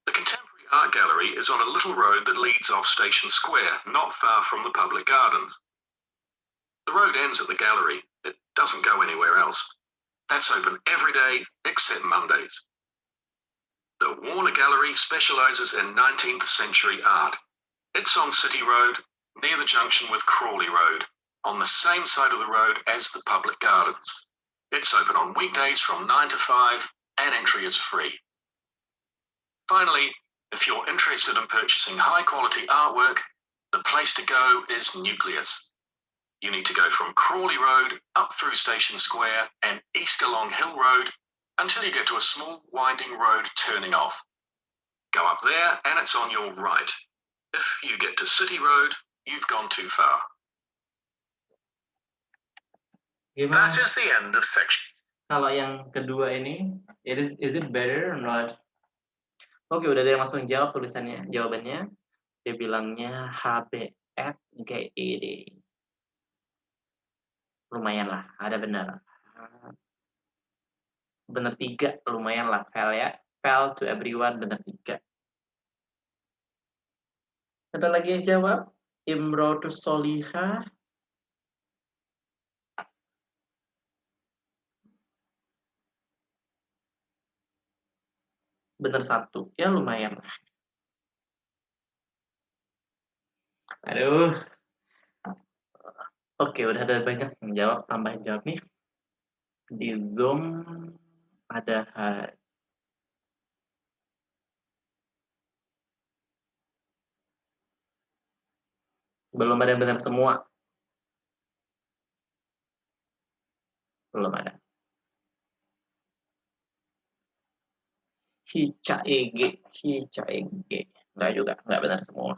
The Contemporary Art Gallery is on a little road that leads off Station Square, not far from the public gardens. The road ends at the gallery. It doesn't go anywhere else. That's open every day except Mondays. The Warner Gallery specialises in 19th century art. It's on City Road, near the junction with Crawley Road, on the same side of the road as the public gardens. It's open on weekdays from 9 to 5 and entry is free. Finally, if you're interested in purchasing high-quality artwork, the place to go is Nucleus. You need to go from Crawley Road up through Station Square and east along Hill Road until you get to a small winding road turning off. Go up there and it's on your right. If you get to City Road, you've gone too far. Gimana? That is the end of section. Kalau yang kedua ini, is it better or not? Oke, udah ada yang langsung jawab tulisannya, jawabannya. Dia bilangnya HBFGED. Lumayan lah, ada benar. Benar 3, lumayan lah, fail ya. Fail to everyone, benar 3. Ada lagi yang jawab? Imrotus Solihah. benar 1. Ya lumayan. Aduh. Oke, udah ada banyak yang jawab, tambahin jawab nih. Di Zoom ada belum ada yang benar semua. Belum ada. Hica EG. Enggak juga, enggak benar semua.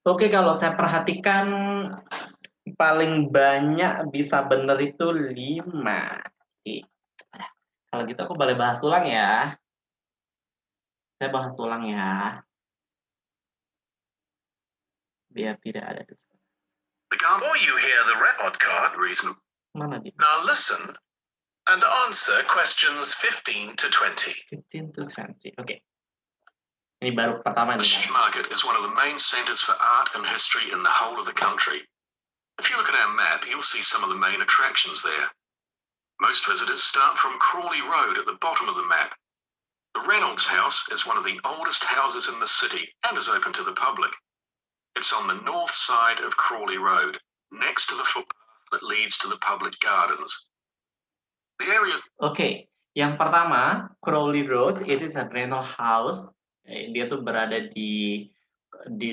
Oke, kalau saya perhatikan paling banyak bisa benar itu 5. Oke. Kalau gitu aku boleh bahas ulang ya. Saya bahas ulang ya. Biar tidak ada dusta. Before you hear the report card, Reasonable. Mana dia? now listen and answer questions 15 to 20. 15 to 20. Oke. Ini baru pertama The nih. sheep market is one of the main centers for art and history in the whole of the country. If you look at our map, you'll see some of the main attractions there. Most visitors start from Crawley Road at the bottom of the map. The Reynolds House is one of the oldest houses in the city and is open to the public. It's on the north side of Crawley Road, next to the footpath that leads to the public gardens. The area. Oke, yang pertama Crawley Road, it is a Reynolds House. Dia tuh berada di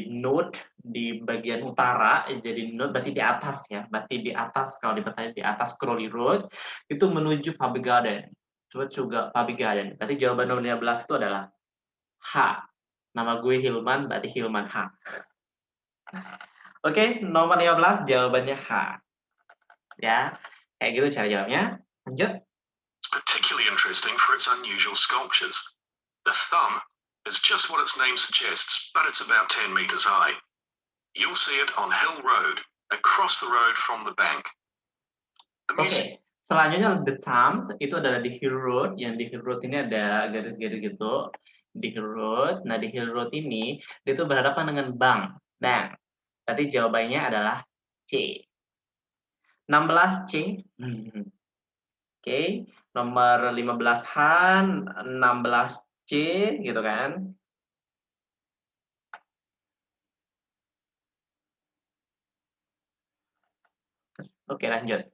North, di bagian utara. Jadi North berarti di atas ya. Berarti di atas, kalau dipertanyaan di atas Crawley Road itu menuju Public Garden. Coba juga Public Garden. Berarti jawaban nomor 15 itu adalah H. Nama gue Hilman, berarti Hilman H. Oke, nomor 15 jawabannya H. Ya, kayak gitu cara jawabnya. Lanjut. Particularly interesting for its unusual sculptures. The thumb is just what its name suggests, but it's about 10 meters high. You'll see it on Hill Road, across the road from the bank. Oke, selanjutnya The Thumb itu adalah di Hill Road. Yang di Hill Road ini ada garis-garis gitu. Di Hill Road. Nah, di Hill Road ini dia itu berhadapan dengan bank. Berarti jawabannya adalah C. 16 C. Oke, nomor 15 Han, 16 C gitu kan. Oke, lanjut.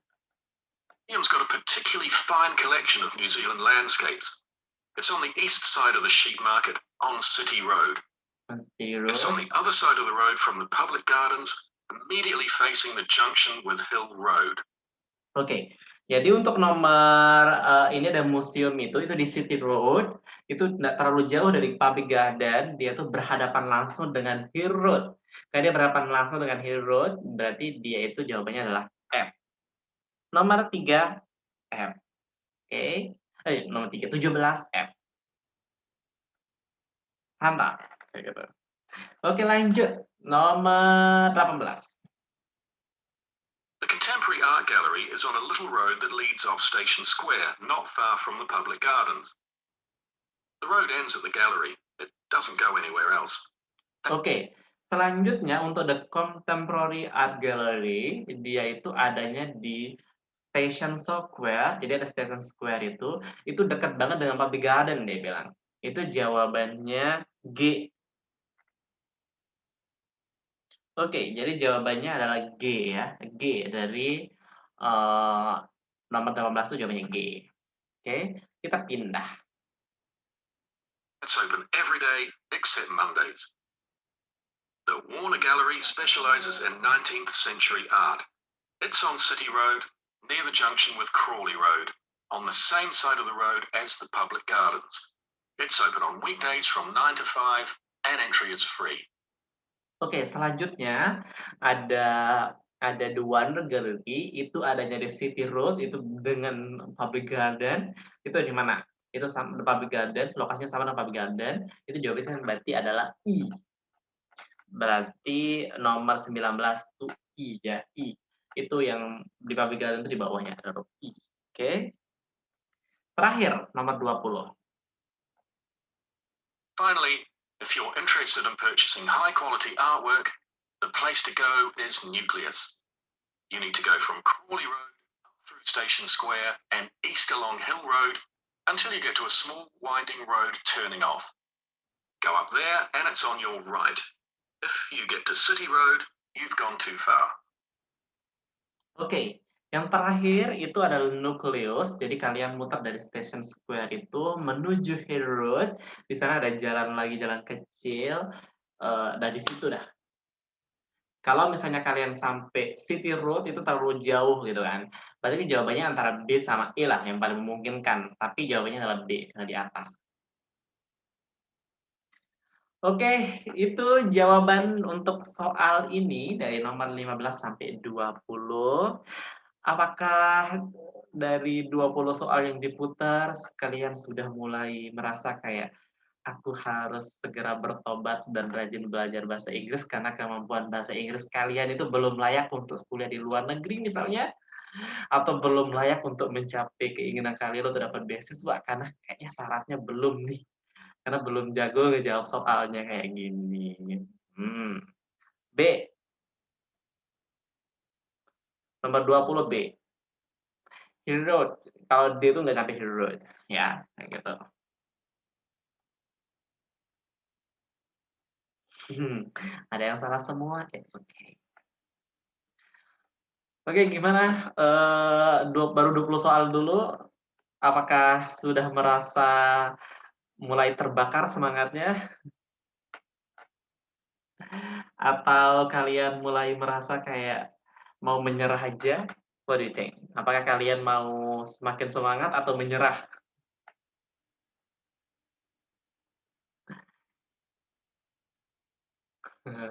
Museum's got a particularly fine collection of New Zealand landscapes. It's on the east side of the sheep market on City Road. It's on the other side of the road from the public gardens, immediately facing the junction with Hill Road. Oke, jadi untuk nomor ini ada museum itu di City Road, itu tidak terlalu jauh dari Public Garden, dia tuh berhadapan langsung dengan Hill Road. Karena dia berhadapan langsung dengan Hill Road, berarti dia itu jawabannya adalah F. Nomor 3, F. Oke, nomor 3, 17, F. Mantap, kayak gitu. Oke, lanjut. Nomor 18. The Contemporary Art Gallery is on a little road that leads off Station Square, not far from the public gardens. The road ends at the gallery. It doesn't go anywhere else. Oke, selanjutnya untuk The Contemporary Art Gallery, dia itu adanya di Station Square. Jadi ada Station Square itu dekat banget dengan Public Garden, dia bilang. Itu jawabannya G. Oke, jadi jawabannya adalah G ya. G dari nomor 18 itu jawabannya G. Oke, kita pindah. It's open every day except Mondays. The Warner Gallery specializes in 19th century art. It's on City Road, near the junction with Crawley Road, on the same side of the road as the public gardens. It's open on weekdays from 9 to 5 and entry is free. Oke, selanjutnya ada The Wonder Gallery, itu adanya di City Road, itu dengan Public Garden, itu di mana? Itu sama Public Garden, lokasinya sama dengan Public Garden, itu jawabannya berarti adalah I. Berarti nomor 19 itu I ya, I. Itu yang di Public Garden itu di bawahnya ada huruf I. Oke. Terakhir, nomor 20. Finally, if you're interested in purchasing high-quality artwork, the place to go is Nucleus. You need to go from Crawley Road up through Station Square and east along Hill Road until you get to a small winding road turning off. Go up there and it's on your right. If you get to City Road, you've gone too far. Oke, yang terakhir itu adalah Nucleus. Jadi kalian muter dari Station Square itu menuju Hill Road. Di sana ada jalan lagi, jalan kecil. Dan di situ dah. Kalau misalnya kalian sampai City Road itu terlalu jauh gitu kan. Berarti jawabannya antara B sama E lah yang paling memungkinkan. Tapi jawabannya adalah B, karena di atas. Oke, itu jawaban untuk soal ini dari nomor 15 sampai 20. Apakah dari 20 soal yang diputar, kalian sudah mulai merasa kayak, aku harus segera bertobat dan rajin belajar bahasa Inggris karena kemampuan bahasa Inggris kalian itu belum layak untuk kuliah di luar negeri misalnya? Atau belum layak untuk mencapai keinginan kalian untuk dapat beasiswa karena kayaknya syaratnya belum nih. Karena belum jago ngejawab soalnya kayak gini. B. Nomor 20 B. Hill Road. Kalau D itu nggak sampai Hill Road. Ya, kayak gitu. Ada yang salah semua, it's okay. Oke, gimana? Baru 20 soal dulu. Apakah sudah merasa mulai terbakar semangatnya? Atau kalian mulai merasa kayak mau menyerah aja? What do you think? Apakah kalian mau semakin semangat atau menyerah?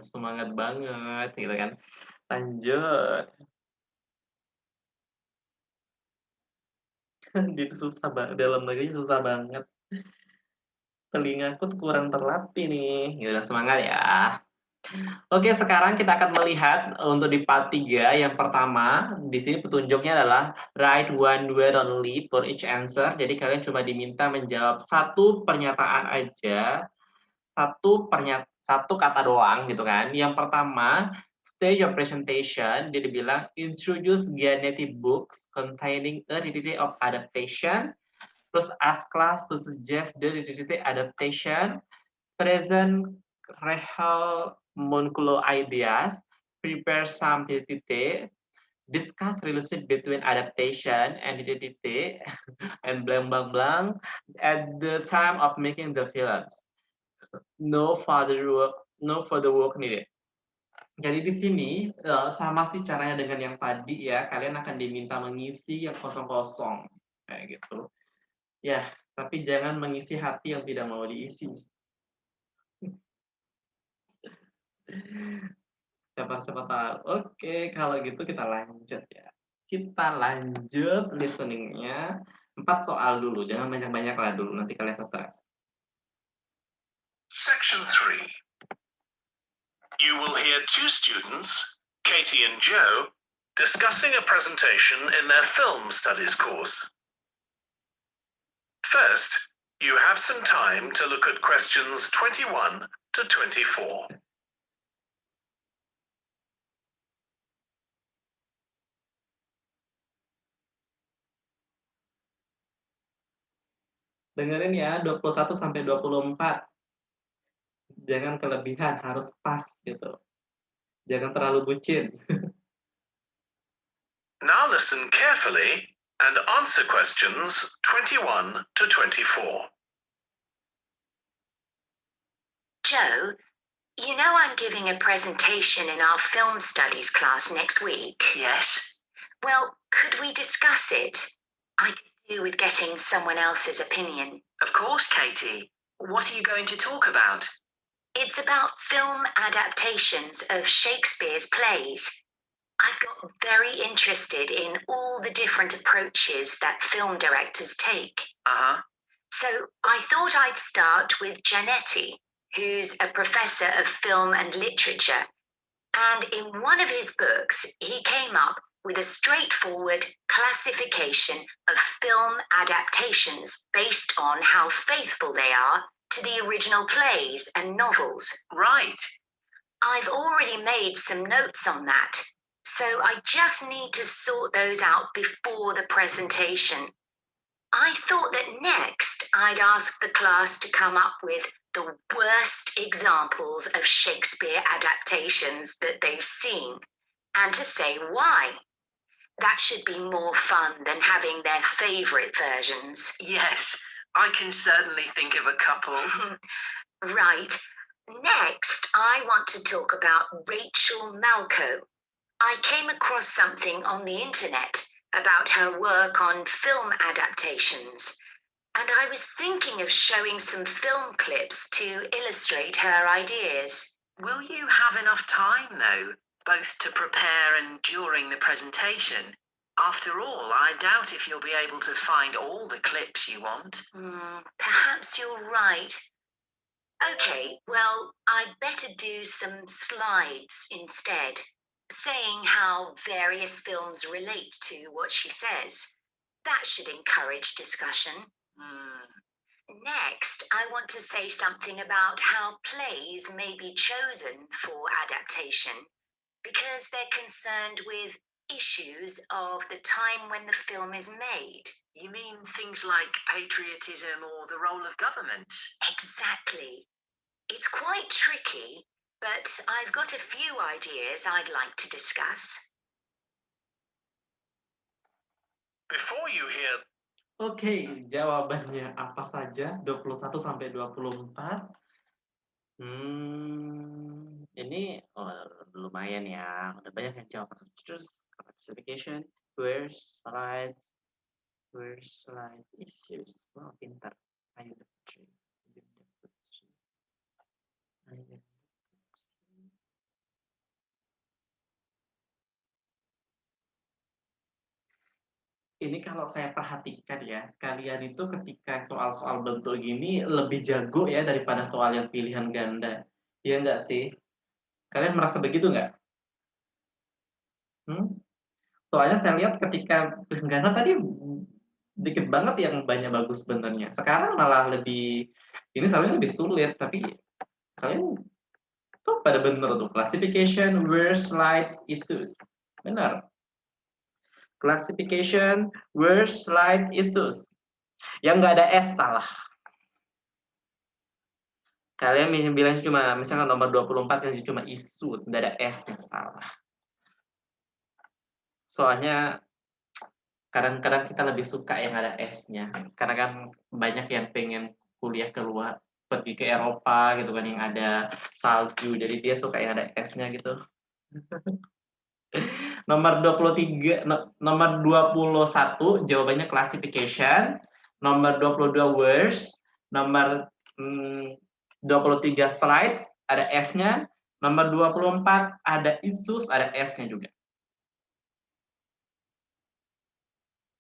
Semangat banget gitu kan. Lanjut. Gitu susah banget, dalam negeri susah banget. Telingaku kurang terlatih nih. Ya udah semangat ya. Oke, sekarang kita akan melihat untuk di part 3 yang pertama, di sini petunjuknya adalah write one word only for each answer. Jadi kalian cuma diminta menjawab satu pernyataan aja, satu kata doang gitu kan. Yang pertama, stage your presentation, dia dibilang introduce Gianetti books containing a of adaptation. Terus ask class to suggest the adaptation, present real monocular ideas, prepare some discuss relationship between adaptation and and blank blank blank at the time of making the films. No further work needed. Jadi di sini sama sih caranya dengan yang tadi ya, kalian akan diminta mengisi yang kosong-kosong kayak gitu. Ya, tapi jangan mengisi hati yang tidak mau diisi. Siapa tahu. Oke, kalau gitu kita lanjut ya. Kita lanjut listening-nya. 4 soal dulu, jangan banyak-banyak lah dulu, nanti kalian stres. Section 3. You will hear 2 students, Katie and Joe, discussing a presentation in their film studies course. First, you have some time to look at questions 21 to 24. Dengerin ya, 21 sampai 24. Jangan kelebihan, harus pas gitu. Jangan terlalu bucin. Now listen carefully and answer questions 21 to 24. Joe, you know I'm giving a presentation in our film studies class next week. Yes. Well, could we discuss it? I could do with getting someone else's opinion. Of course, Katie. What are you going to talk about? It's about film adaptations of Shakespeare's plays. I've got very interested in all the different approaches that film directors take. So I thought I'd start with Giannetti, who's a professor of film and literature. And in one of his books, he came up with a straightforward classification of film adaptations based on how faithful they are to the original plays and novels. Right. I've already made some notes on that, so I just need to sort those out before the presentation. I thought that next I'd ask the class to come up with the worst examples of Shakespeare adaptations that they've seen and to say why. That should be more fun than having their favourite versions. Yes, I can certainly think of a couple. Right. Next, I want to talk about Rachel Malco. I came across something on the internet about her work on film adaptations, and I was thinking of showing some film clips to illustrate her ideas. Will you have enough time, though, both to prepare and during the presentation? After all, I doubt if you'll be able to find all the clips you want. Perhaps you're right. Okay, well, I'd better do some slides instead, saying how various films relate to what she says. That should encourage discussion. Next, I want to say something about how plays may be chosen for adaptation, because they're concerned with issues of the time when the film is made. You mean things like patriotism or the role of government? Exactly. It's quite tricky, but I've got a few ideas I'd like to discuss. Before you hear Oke, jawabannya apa saja? 21 sampai 24. Ini lumayan ya. Udah banyak yang jawab. Terus classification, where slide issues. Wah, pintar. Ayo, ini kalau saya perhatikan ya, kalian itu ketika soal-soal bentuk gini lebih jago ya daripada soal yang pilihan ganda. Iya nggak sih? Kalian merasa begitu nggak? Soalnya saya lihat ketika pilihan ganda tadi dikit banget yang banyak bagus benernya. Sekarang malah lebih, ini sebenarnya lebih sulit, tapi kalian tuh pada bener tuh. Classification, where slides issues. Benar. Classification, where slide issues. Yang nggak ada S salah. Kalian bilangnya cuma, misalnya nomor 24 yang cuma isu, nggak ada S yang salah. Soalnya kadang-kadang kita lebih suka yang ada S-nya. Karena kan banyak yang pengen kuliah keluar, pergi ke Eropa gitu kan, yang ada salju. Jadi dia suka yang ada S-nya gitu. Nomor 23, nomor 21 jawabannya classification, nomor 22 words, nomor 23 slides ada S-nya, nomor 24 ada issues ada S-nya juga.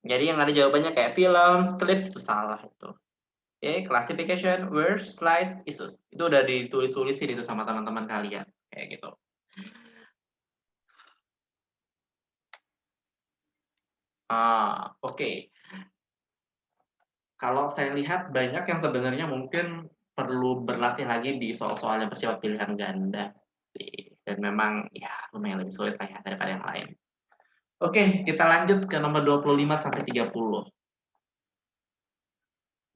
Jadi yang ada jawabannya kayak film, clips itu salah itu. Oke, classification, words, slides, issues. Itu udah ditulis-tulisin itu sama teman-teman kalian kayak gitu. Oke. Kalau saya lihat banyak yang sebenarnya mungkin perlu berlatih lagi di soal-soal yang bersifat pilihan ganda. Dan memang ya lumayan lebih sulit lah ya daripada yang lain. Oke, kita lanjut ke nomor 25 sampai 30.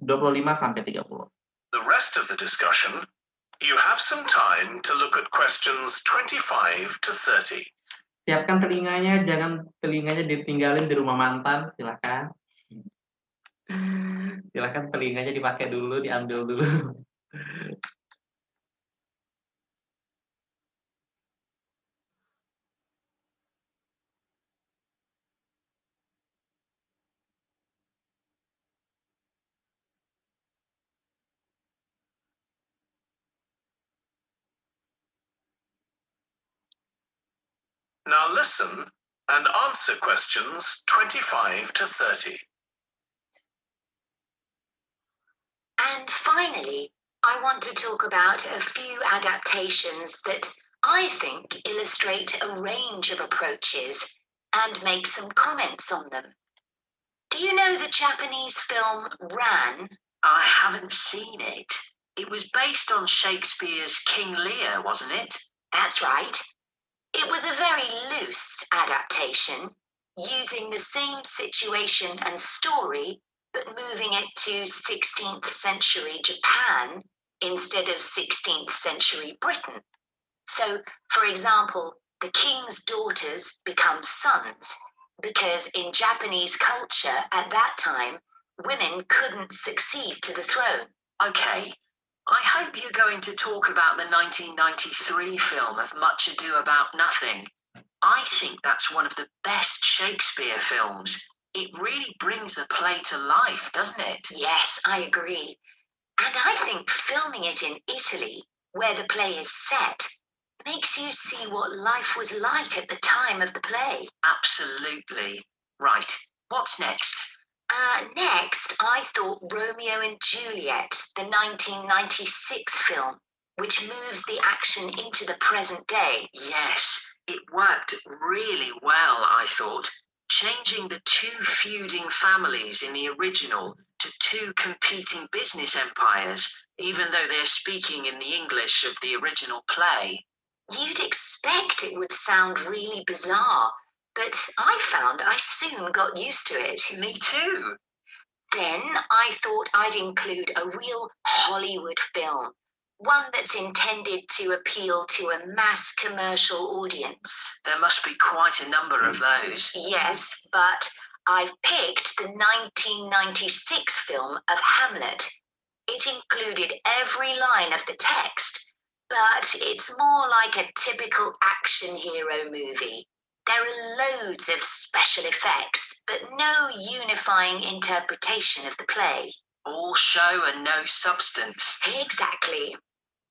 25 sampai 30. the rest of the discussion, you have some time to look at questions 25 to 30. Siapkan telinganya, jangan telinganya ditinggalin di rumah mantan, silakan. Silakan telinganya dipakai dulu, diambil dulu. Now listen and answer questions 25 to 30. And finally, I want to talk about a few adaptations that I think illustrate a range of approaches and make some comments on them. Do you know the Japanese film Ran? I haven't seen it. It was based on Shakespeare's King Lear, wasn't it? That's right. It was a very loose adaptation, using the same situation and story, but moving it to 16th century Japan instead of 16th century Britain. So, for example, the king's daughters become sons, because in Japanese culture at that time, women couldn't succeed to the throne. Okay, I hope you're going to talk about the 1993 film of Much Ado About Nothing. I think that's one of the best Shakespeare films. It really brings the play to life, doesn't it? Yes, I agree. And I think filming it in Italy, where the play is set, makes you see what life was like at the time of the play. Absolutely. Right. What's next? Next, I thought Romeo and Juliet, the 1996 film, which moves the action into the present day. Yes, it worked really well, I thought. Changing the two feuding families in the original to two competing business empires, even though they're speaking in the English of the original play. You'd expect it would sound really bizarre, but I found I soon got used to it. Me too. Then I thought I'd include a real Hollywood film, one that's intended to appeal to a mass commercial audience. There must be quite a number of those. Yes, but I've picked the 1996 film of Hamlet. It included every line of the text, but it's more like a typical action hero movie. There are loads of special effects, but no unifying interpretation of the play. All show and no substance. Exactly.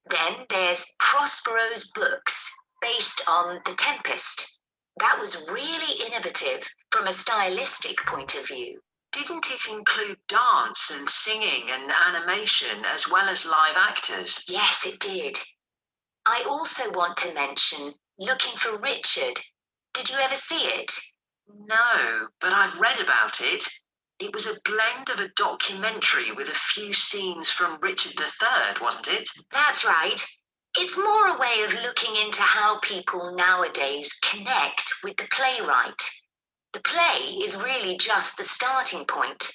Then there's Prospero's books, based on The Tempest. That was really innovative from a stylistic point of view. Didn't it include dance and singing and animation as well as live actors? Yes, it did. I also want to mention Looking for Richard. Did you ever see it? No, but I've read about it. It was a blend of a documentary with a few scenes from Richard III, wasn't it? That's right. It's more a way of looking into how people nowadays connect with the playwright. The play is really just the starting point,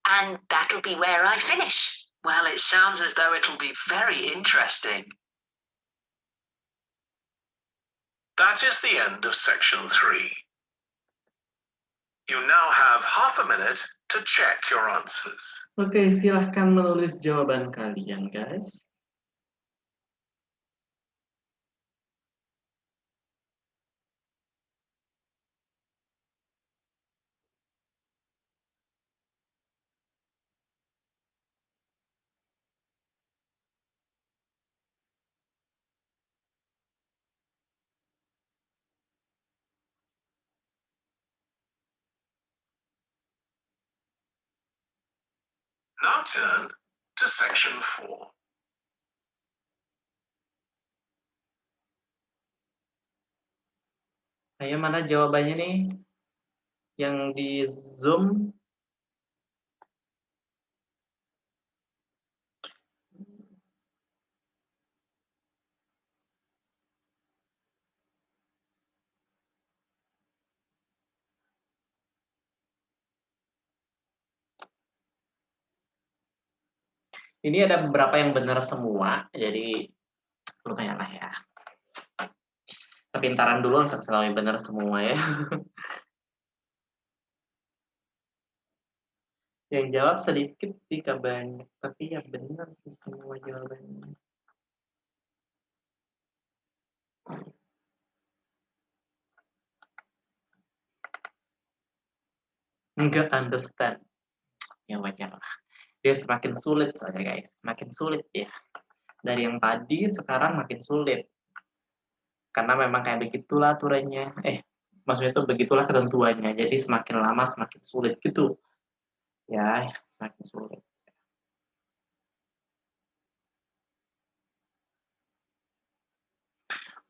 and that'll be where I finish. Well, it sounds as though it'll be very interesting. That is the end of section 3. You now have half a minute to check your answers. Oke, silahkan menulis jawaban kalian, guys. Now turn to section 4. Ayo, mana jawabannya nih? Yang di Zoom. Ini ada beberapa yang benar semua, jadi lumayan lah ya. Kepintaran dulu selalu yang benar semua ya. Yang jawab sedikit sih banyak, tapi yang benar sih semua jawabannya. Nggak understand. Ya wajar lah. Dia semakin sulit saja guys, makin sulit ya. Dari yang tadi sekarang makin sulit. Karena memang kayak begitulah aturannya. Maksudnya itu begitulah ketentuannya. Jadi semakin lama semakin sulit gitu. Ya, semakin sulit.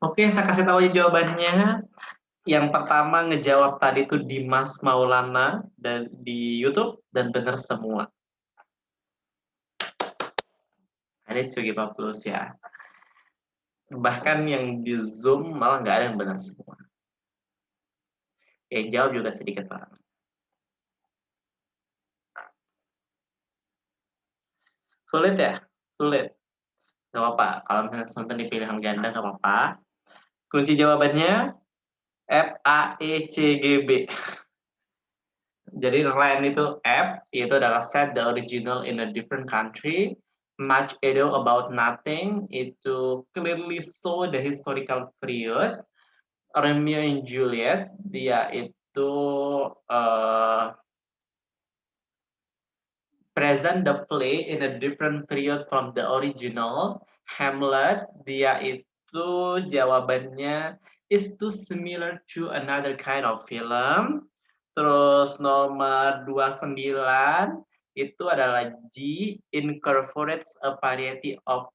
Oke, saya kasih tahu aja jawabannya. Yang pertama ngejawab tadi itu Dimas Maulana dan di YouTube dan benar semua. Ada Cugi Paulus ya. Bahkan yang di Zoom malah nggak ada yang benar semua. Yang jawab juga sedikit orang. Sulit ya? Sulit. Nggak apa-apa. Kalau misalnya nonton di pilihan ganda nggak apa-apa. Kunci jawabannya FAECGB. Jadi lain itu F, itu adalah set the original in a different country. Much ado about nothing, itu clearly show the historical period. Romeo and Juliet, dia itu present the play in a different period from the original. Hamlet, dia itu jawabannya is too similar to another kind of film. Terus nomor 29 itu adalah G, incorporates a variety of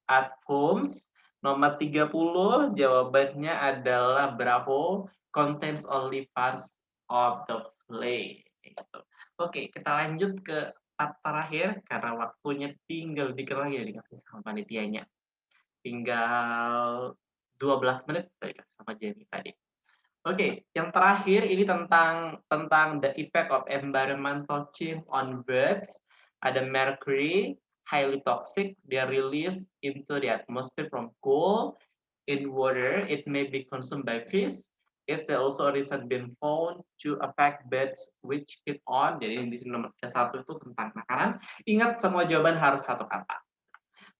art forms. Nomor 30 jawabannya adalah Bravo, contains only parts of the play. Oke, kita lanjut ke part terakhir karena waktunya tinggal dikit lagi dikasih sama panitianya. Tinggal 12 menit sama Jenny tadi. Oke, yang terakhir ini tentang the effect of environmental change on birds. Ada mercury, highly toxic, they are released into the atmosphere from coal. In water, it may be consumed by fish. It's also recently been found to affect birds which feed on. Jadi di sini nomor 1 itu tentang makanan. Ingat semua jawaban harus satu kata.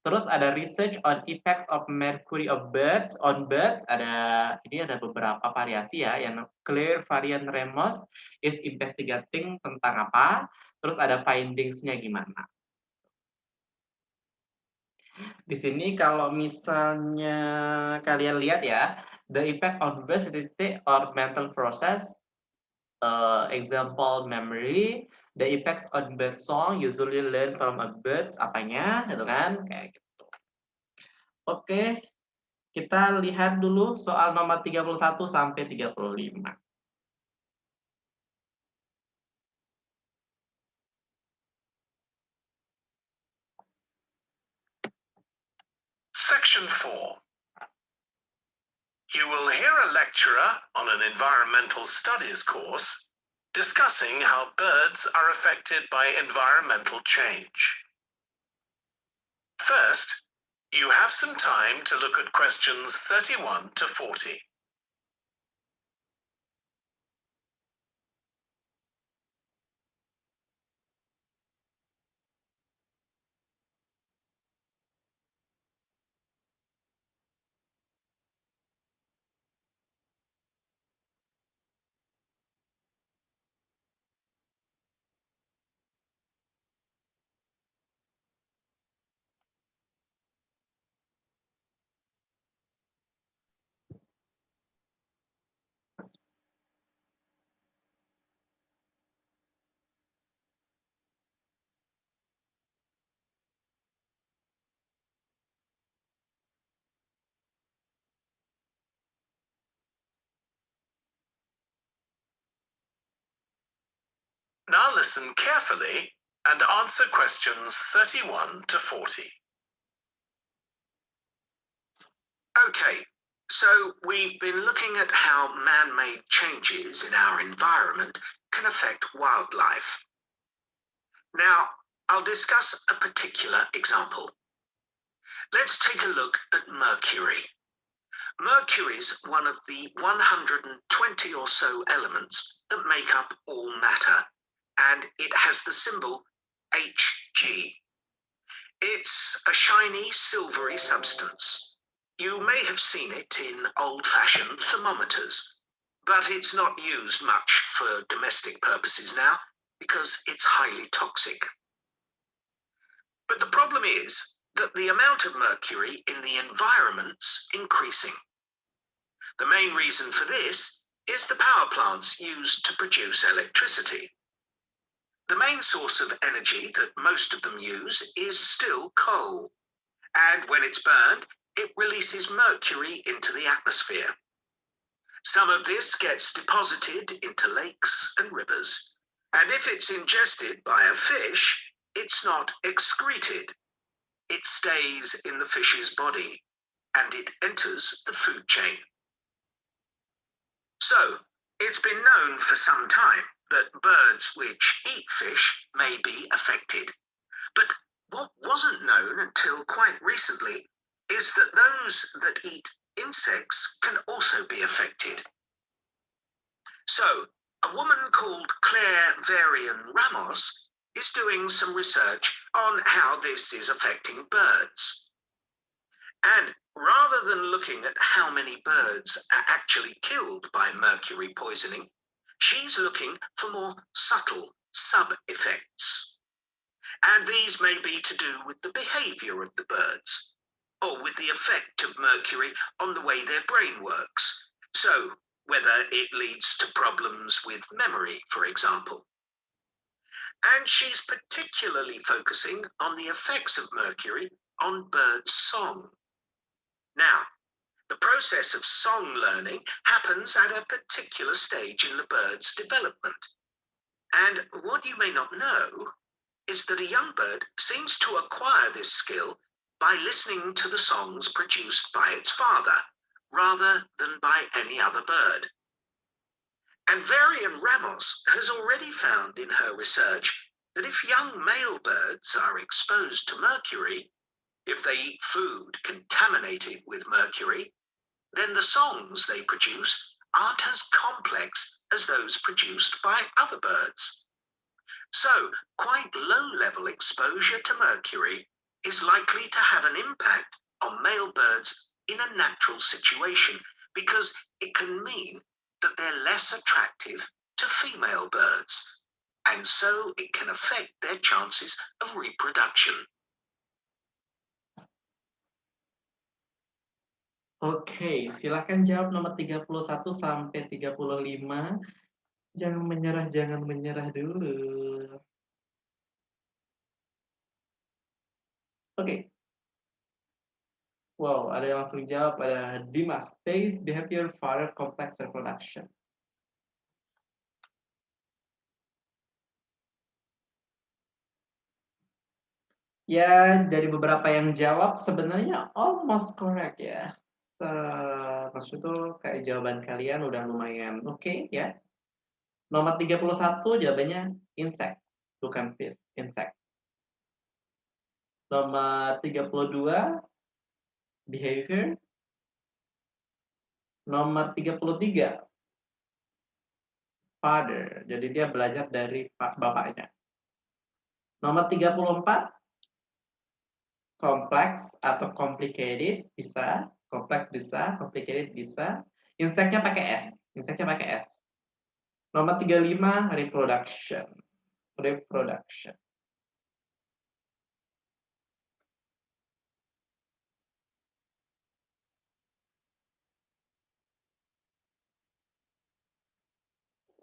Terus ada research on effects of mercury of birds on birds. Ini ada beberapa variasi ya. Yang Claire Varian Ramos is investigating tentang apa. Terus ada findings-nya gimana. Di sini kalau misalnya kalian lihat ya, the effect on versatility or mental process, example memory, the effects on bird song usually learn from a bird, apanya, gitu kan, kayak gitu. Oke, kita lihat dulu soal nomor 31 sampai 35. Section 4. You will hear a lecturer on an environmental studies course discussing how birds are affected by environmental change. First, you have some time to look at questions 31 to 40. Now listen carefully and answer questions 31 to 40. Okay, so we've been looking at how man-made changes in our environment can affect wildlife. Now, I'll discuss a particular example. Let's take a look at mercury. Mercury's one of the 120 or so elements that make up all matter, and it has the symbol Hg. It's a shiny, silvery substance. You may have seen it in old-fashioned thermometers, but it's not used much for domestic purposes now because it's highly toxic. But the problem is that the amount of mercury in the environment's increasing. The main reason for this is the power plants used to produce electricity. The main source of energy that most of them use is still coal, and when it's burned, it releases mercury into the atmosphere. Some of this gets deposited into lakes and rivers, and if it's ingested by a fish, it's not excreted. It stays in the fish's body, and it enters the food chain. So, it's been known for some time that birds which eat fish may be affected. But what wasn't known until quite recently is that those that eat insects can also be affected. So, a woman called Claire Varian Ramos is doing some research on how this is affecting birds. And rather than looking at how many birds are actually killed by mercury poisoning, she's looking for more subtle sub-effects. And these may be to do with the behavior of the birds, or with the effect of mercury on the way their brain works. So, whether it leads to problems with memory, for example. And she's particularly focusing on the effects of mercury on bird song. Now, the process of song learning happens at a particular stage in the bird's development. And what you may not know is that a young bird seems to acquire this skill by listening to the songs produced by its father, rather than by any other bird. And Varian Ramos has already found in her research that if young male birds are exposed to mercury, if they eat food contaminated with mercury, then the songs they produce aren't as complex as those produced by other birds. So, quite low-level exposure to mercury is likely to have an impact on male birds in a natural situation, because it can mean that they're less attractive to female birds, and so it can affect their chances of reproduction. Oke, silakan jawab nomor 31 sampai 35. Jangan menyerah dulu. Oke. Wow, ada yang langsung jawab, ada Dimas. Taste, behavior, father, complex reproduction. Ya, dari beberapa yang jawab sebenarnya almost correct ya. Maksud itu kayak jawaban kalian udah lumayan oke ya. Nomor 31 jawabannya insect, bukan fish, insect. Nomor 32 behavior. Nomor 33 father, jadi dia belajar dari bapaknya. Nomor 34 complex atau complicated bisa, kompleks bisa, complicated bisa. Insectnya pakai S, Nomor 35 reproduction.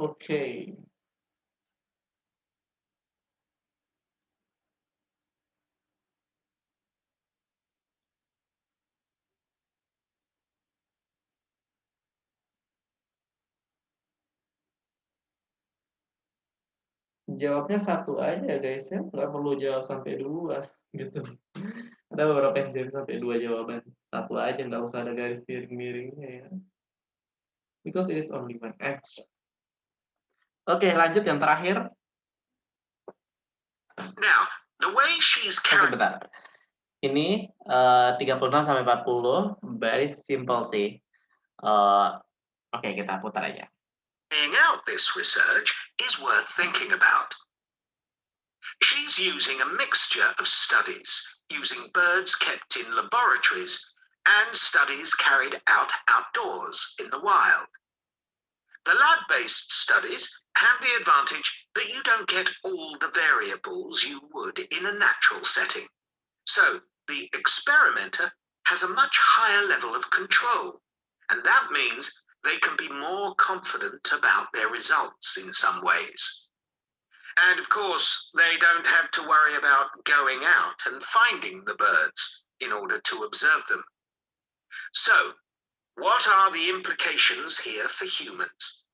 Oke. Jawabnya satu aja guys ya, nggak perlu jawab sampai 2 gitu. Ada beberapa yang jawab sampai 2 jawaban. Satu aja, nggak usah ada garis miring-miringnya ya. Because it is only one answer. Oke, lanjut yang terakhir. Now, the way she's Oke, bentar. Ini 36 sampai 40, very simple sih. Oke, kita putar aja. carrying out this research is worth thinking about. She's using a mixture of studies, using birds kept in laboratories and studies carried out outdoors in the wild. The lab-based studies have the advantage that you don't get all the variables you would in a natural setting. So the experimenter has a much higher level of control, And that means they can be more confident about their results in some ways. And of course, they don't have to worry about going out and finding the birds in order to observe them. So, what are the implications here for humans?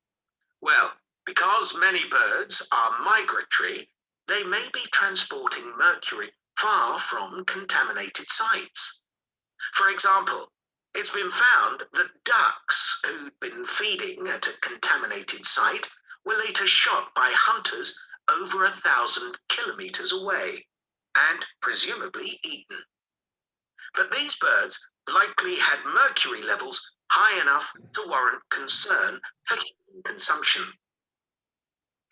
Well, because many birds are migratory, they may be transporting mercury far from contaminated sites. For example, it's been found that ducks who'd been feeding at a contaminated site were later shot by hunters over 1,000 kilometers away and presumably eaten. But these birds likely had mercury levels high enough to warrant concern for human consumption.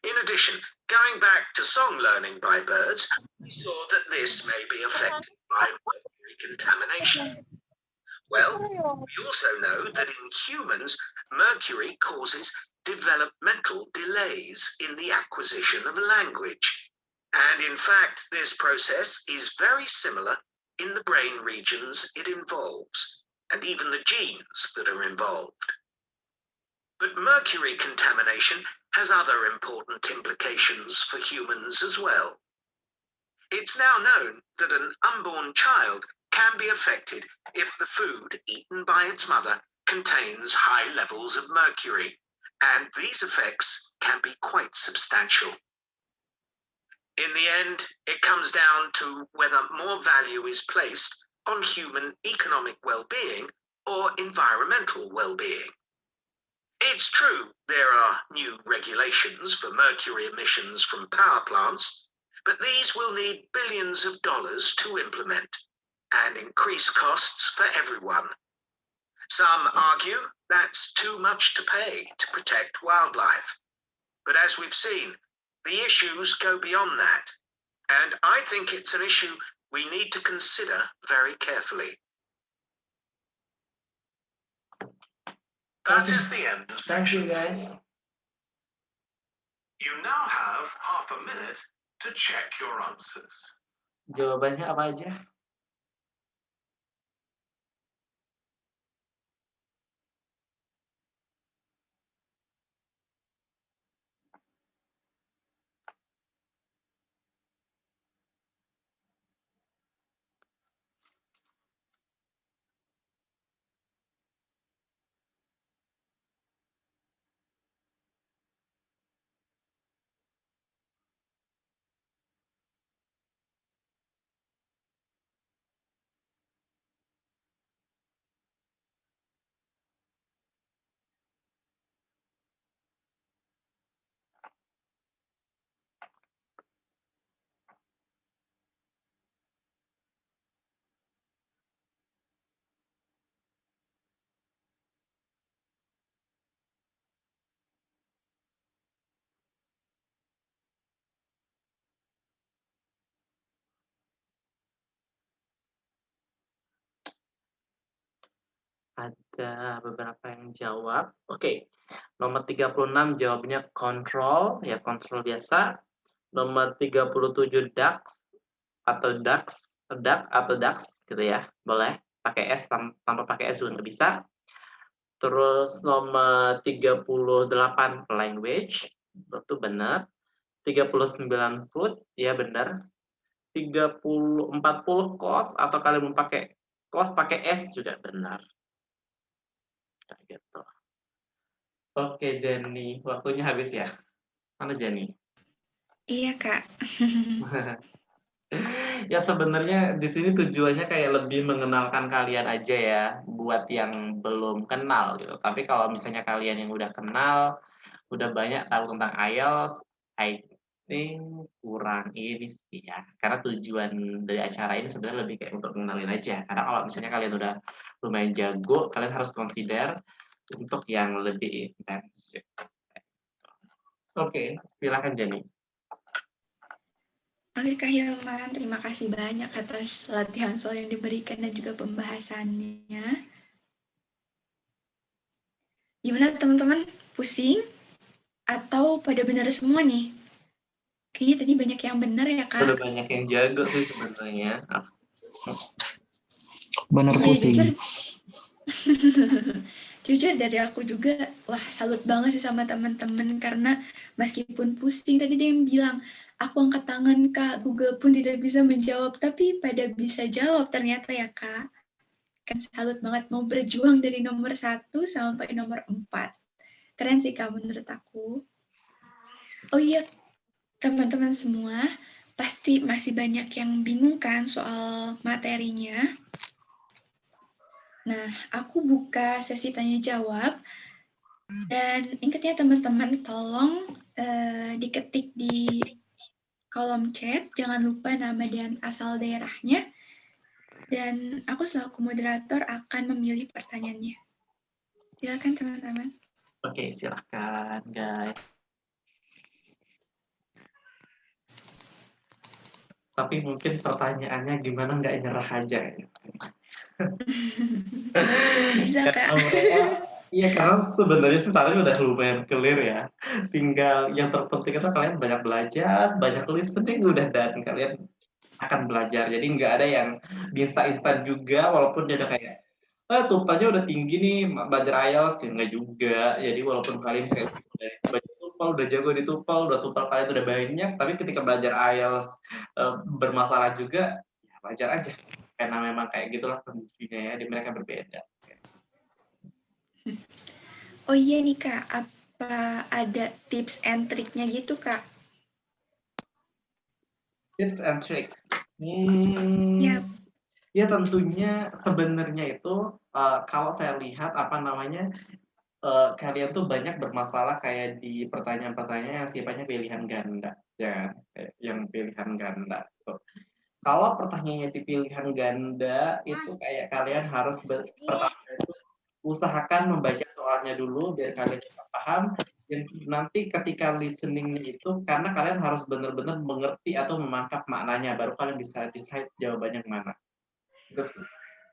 In addition, going back to song learning by birds, we saw that this may be affected by mercury contamination. Well, we also know that in humans, mercury causes developmental delays in the acquisition of language. And in fact, this process is very similar in the brain regions it involves, and even the genes that are involved. But mercury contamination has other important implications for humans as well. It's now known that an unborn child can be affected if the food eaten by its mother contains high levels of mercury, and these effects can be quite substantial. In the end, it comes down to whether more value is placed on human economic well-being or environmental well-being. It's true there are new regulations for mercury emissions from power plants, but these will need billions of dollars to implement and increase costs for everyone. Some argue that's too much to pay to protect wildlife. But as we've seen, the issues go beyond that. And I think it's an issue we need to consider very carefully. That is the end of Thank you, section guys. 4. You now have half a minute to check your answers. Jawabannya apa aja? Ada beberapa yang jawab. Oke. Nomor 36 jawabnya control, ya kontrol biasa. Nomor 37 ducks atau ducks, duck atau ducks gitu ya. Boleh pakai S tanpa pakai S juga bisa. Terus nomor 38 language, itu benar. 39 food, ya benar. 40 cost atau kalian mau pakai cost pakai S juga benar. Kayak gitu. Oke, Jenny, waktunya habis ya. Mana Jenny? Iya, Kak. Ya sebenarnya di sini tujuannya kayak lebih mengenalkan kalian aja ya, buat yang belum kenal gitu. Tapi kalau misalnya kalian yang udah kenal, udah banyak tahu tentang IELTS, I think kurang ini sih ya. Karena tujuan dari acara ini sebenarnya lebih kayak untuk mengenalin aja. Karena kalau misalnya kalian udah lumayan jago, kalian harus consider untuk yang lebih intensif. Oke, silakan Jenny. Oke, Kak Hilman, terima kasih banyak atas latihan soal yang diberikan dan juga pembahasannya. Gimana teman-teman? Pusing? Atau pada benar semua nih? Kayaknya tadi banyak yang benar ya, Kak? Udah banyak yang jago sih sebenarnya. Benar Iya, pusing. jujur. Jujur dari aku juga, wah salut banget sih sama teman-teman karena meskipun pusing tadi dia yang bilang, aku angkat tangan Kak, Google pun tidak bisa menjawab, tapi pada bisa jawab ternyata ya Kak. Kan salut banget mau berjuang dari nomor 1 sampai nomor 4. Keren sih Kak menurut aku. Oh iya, teman-teman semua, pasti masih banyak yang bingung kan soal materinya. Nah, aku buka sesi tanya jawab. Dan ingat ya teman-teman, tolong diketik di kolom chat, jangan lupa nama dan asal daerahnya. Dan aku selaku moderator akan memilih pertanyaannya. Silakan teman-teman. Oke, silahkan guys. Tapi mungkin pertanyaannya gimana nggak nyerah aja ya. Bisa Kak. Karena mereka, iya karena sebenarnya sih saat ini udah lumayan clear ya. Tinggal yang terpenting itu kalian banyak belajar, banyak listening udah dan kalian akan belajar. Jadi nggak ada yang instan juga walaupun dia udah kayak tumpalnya udah tinggi nih belajar IELTS ya enggak juga. Jadi walaupun kalian kayak baca tupal udah jago di tupal, udah tupal kalian udah banyak, tapi ketika belajar IELTS bermasalah juga, ya wajar aja. Karena memang kayak gitulah kondisinya ya, di mereka berbeda. Oh iya nih Kak, apa ada tips and triknya gitu Kak? Tips and tricks. Yap. Ya tentunya sebenarnya itu kalau saya lihat apa namanya kalian tuh banyak bermasalah kayak di pertanyaan-pertanyaan yang sifatnya pilihan ganda, ya, yang pilihan ganda. Tuh. Kalau pertanyaannya di pilihan ganda itu kayak kalian harus pertama itu usahakan membaca soalnya dulu biar kalian cepat paham. Dan nanti ketika listeningnya itu karena kalian harus benar-benar mengerti atau memangkap maknanya baru kalian bisa decide jawabannya kemana. Terus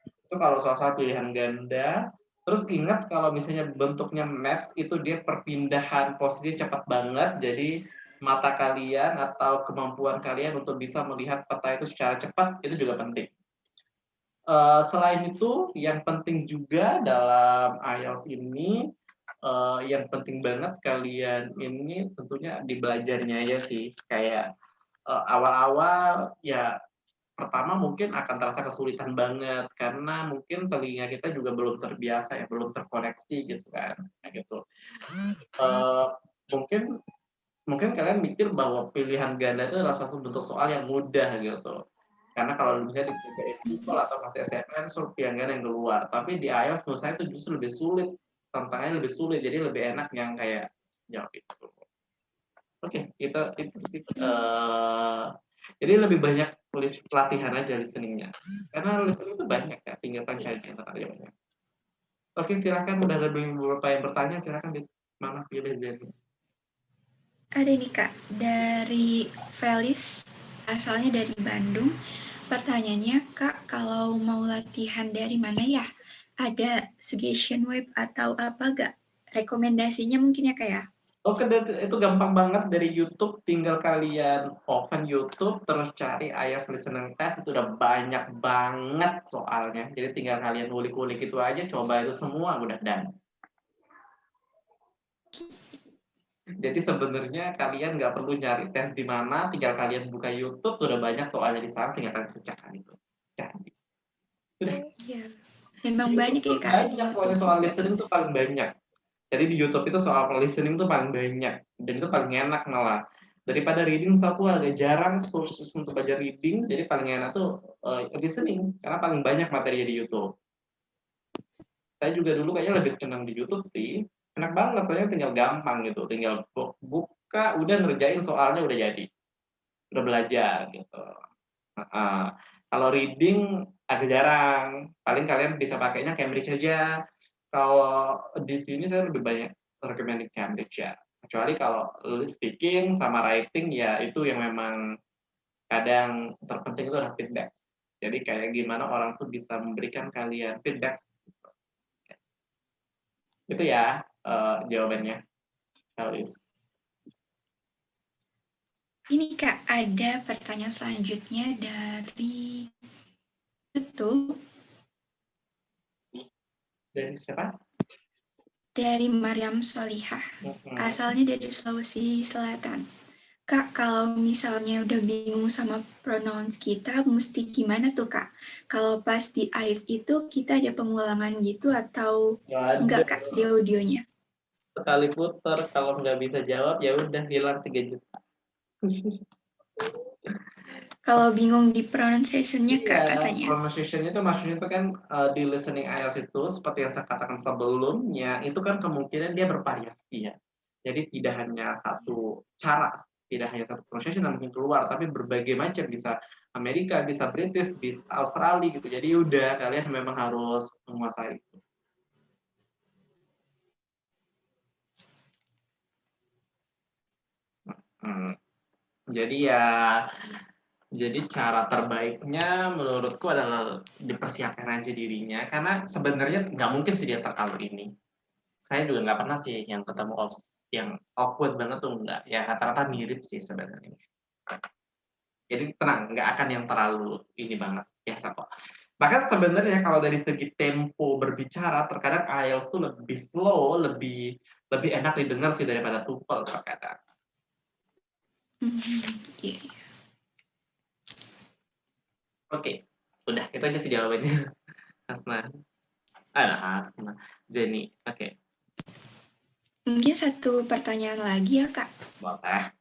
itu kalau soal pilihan ganda. Terus ingat kalau misalnya bentuknya maps itu dia perpindahan posisi cepat banget. Jadi mata kalian atau kemampuan kalian untuk bisa melihat peta itu secara cepat itu juga penting. Selain itu yang penting juga dalam IELTS ini yang penting banget kalian ini tentunya di belajarnya aja sih. Kayak awal-awal ya pertama mungkin akan terasa kesulitan banget karena mungkin telinga kita juga belum terbiasa ya, belum terkoneksi gitu kan, gitu. Mungkin kalian mikir bahwa pilihan ganda itu adalah satu bentuk soal yang mudah gitu. Karena kalau misalnya di TOEFL atau pas SNM suruh pilihan ganda yang keluar, tapi di IELTS menurut saya itu justru lebih sulit, tantangannya lebih sulit, jadi lebih enak yang kayak jawab itu. Oke, itu sih. Jadi lebih banyak latihan aja listeningnya. Karena listening itu banyak ya, tinggal cari kata banyak. Oke, silakan udah ada beberapa yang bertanya, silakan di mana pilih Zen. Ada nih Kak, dari Felis, asalnya dari Bandung. Pertanyaannya, Kak, kalau mau latihan dari mana ya? Ada suggestion web atau apa gak? Rekomendasinya mungkin ya Kak ya? Oke, itu gampang banget dari YouTube. Tinggal kalian open YouTube, terus cari IELTS Listening Test. Itu udah banyak banget soalnya. Jadi tinggal kalian ulik-ulik itu aja, coba itu semua, udah done. Jadi sebenarnya kalian nggak perlu nyari tes di mana, tinggal kalian buka YouTube, udah banyak soalnya di sana, tinggal kalian kerjakan itu. Jadi, udah. Iya, memang banyak ya Kak di Banyak YouTube soal juga. listening tuh paling banyak. Jadi di YouTube itu soal listening tuh paling banyak dan itu paling enak malah. Daripada reading setahu agak jarang sources untuk belajar reading, jadi paling enak tuh listening karena paling banyak materi di YouTube. Saya juga dulu kayaknya lebih senang di YouTube sih. Enak banget, soalnya tinggal gampang gitu, tinggal buka, udah ngerjain soalnya udah jadi, udah belajar gitu. Kalau reading agak jarang, paling kalian bisa pakainya Cambridge aja. Kalau di sini saya lebih banyak recommending Cambridge ya. Kecuali kalau speaking sama writing ya itu yang memang kadang terpenting itu adalah feedback. Jadi kayak gimana orang tuh bisa memberikan kalian feedback. Itu ya jawabannya, Alice. Ini Kak, ada pertanyaan selanjutnya dari YouTube. Dari siapa? Dari Maryam Solihah. Asalnya dari Sulawesi Selatan. Kak, kalau misalnya udah bingung sama pronouns kita, mesti gimana tuh, Kak? Kalau pas di IELTS itu kita ada pengulangan gitu atau enggak, Kak, di audionya? Sekali putar, kalau nggak bisa jawab ya udah hilang 3 juta. Kalau bingung di pronunciation-nya, Kak, katanya. Pronunciation itu maksudnya itu kan di listening IELTS itu seperti yang saya katakan sebelumnya, itu kan kemungkinan dia bervariasi ya. Jadi tidak hanya satu cara, tidak hanya satu pronunciation yang mungkin keluar, tapi berbagai macam, bisa Amerika, bisa British, bisa Australia gitu. Jadi udah kalian memang harus menguasai itu. Jadi cara terbaiknya menurutku adalah dipersiapkan aja dirinya, karena sebenarnya nggak mungkin sih dia terlalu ini. Saya juga nggak pernah sih yang ketemu yang awkward banget tuh nggak. Ya rata-rata mirip sih sebenarnya. Jadi tenang, nggak akan yang terlalu ini banget, biasa kok. Bahkan sebenarnya kalau dari segi tempo berbicara, terkadang IELTS tuh lebih slow, lebih enak didengar sih daripada TOEFL terkadang. Iya. Oke, udah itu aja sih jawabannya. Hasna, Jenny, oke. Mungkin satu pertanyaan lagi ya, Kak. Boleh.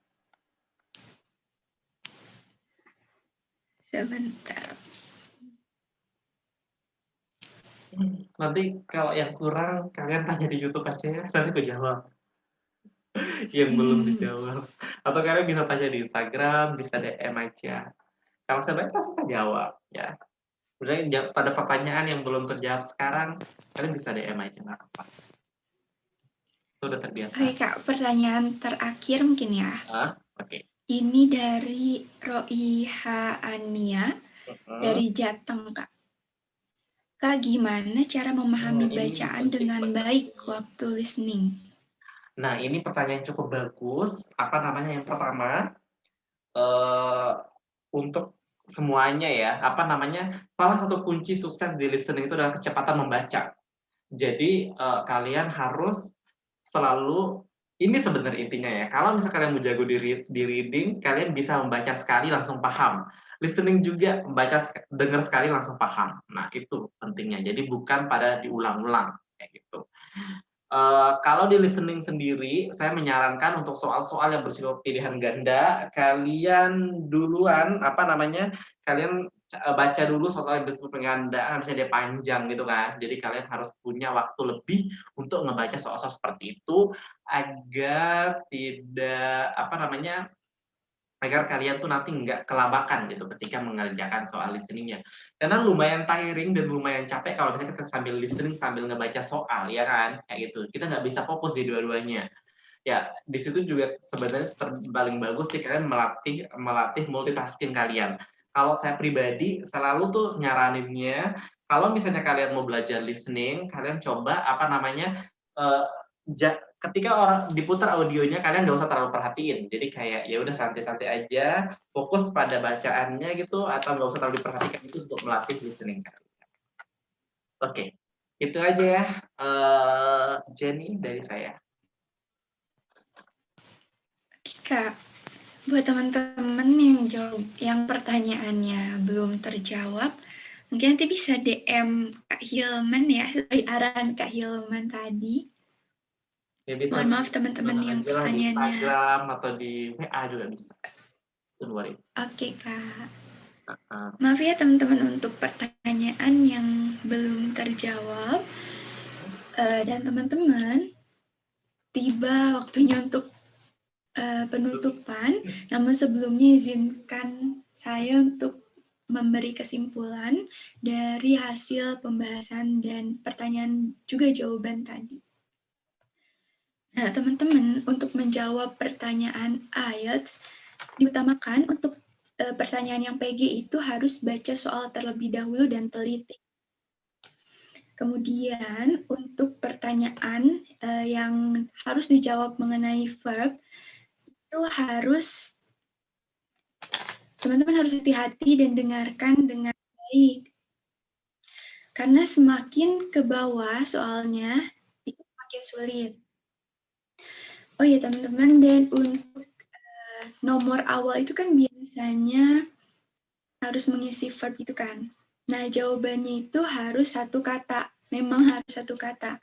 Sebentar. Nanti kalau yang kurang kalian tanya di YouTube aja ya, nanti aku jawab. Yang belum dijawab. Atau kalian bisa tanya di Instagram, bisa DM aja. Kalau sebaiknya pasti saya jawab ya. Misalnya pada pertanyaan yang belum terjawab sekarang, kalian bisa DM aja, nggak apa-apa. Itu udah terbiasa. Oke, Kak, pertanyaan terakhir mungkin ya. Oke. Ini dari Roiha Ania dari Jateng, Kak. Kak, gimana cara memahami bacaan dengan baik waktu listening? Nah, ini pertanyaan cukup bagus. Apa namanya? Yang pertama, untuk semuanya ya, apa namanya? Salah satu kunci sukses di listening itu adalah kecepatan membaca. Jadi kalian harus selalu, ini sebenarnya intinya ya. Kalau misalnya kalian mau jago di reading, kalian bisa membaca sekali langsung paham. Listening juga dengar sekali langsung paham. Nah itu pentingnya. Jadi bukan pada diulang-ulang kayak gitu. Kalau di listening sendiri, saya menyarankan untuk soal-soal yang bersifat pilihan ganda, kalian duluan kalian baca dulu soal yang bersifat ganda, misalnya dia panjang gitu kan. Jadi kalian harus punya waktu lebih untuk ngebaca soal-soal seperti itu agar agar kalian tuh nanti nggak kelabakan gitu ketika mengerjakan soal listeningnya. Karena lumayan tiring dan lumayan capek kalau misalnya kita sambil listening sambil ngebaca soal, ya kan? Kayak gitu. Kita nggak bisa fokus di dua-duanya. Ya, di situ juga sebenarnya paling bagus sih kalian melatih multitasking kalian. Kalau saya pribadi selalu tuh nyaraninnya, kalau misalnya kalian mau belajar listening, kalian coba ketika orang diputar audionya kalian nggak usah terlalu perhatiin, jadi kayak ya udah santai-santai aja, fokus pada bacaannya gitu, atau nggak usah terlalu diperhatikan, itu untuk melatih listening kalian. Oke, itu aja ya, Jenny dari saya. Kak, buat teman-teman yang pertanyaannya belum terjawab, mungkin nanti bisa DM Kak Hilman ya, sesuai arahan Kak Hilman tadi. Ya, bisa. Mohon maaf teman-teman yang pertanyaannya. Di Instagram atau di WA juga bisa. Oke, Kak. Maaf ya teman-teman untuk pertanyaan yang belum terjawab. Dan teman-teman, tiba waktunya untuk penutupan. Namun sebelumnya izinkan saya untuk memberi kesimpulan dari hasil pembahasan dan pertanyaan juga jawaban tadi. Nah, teman-teman, untuk menjawab pertanyaan IELTS, diutamakan untuk pertanyaan yang PG itu harus baca soal terlebih dahulu dan teliti. Kemudian, untuk pertanyaan yang harus dijawab mengenai verb, itu teman-teman harus hati-hati dan dengarkan dengan baik. Karena semakin ke bawah soalnya, itu semakin sulit. Oh ya teman-teman, dan untuk nomor awal itu kan biasanya harus mengisi verb itu kan. Nah, jawabannya itu harus satu kata. Memang harus satu kata.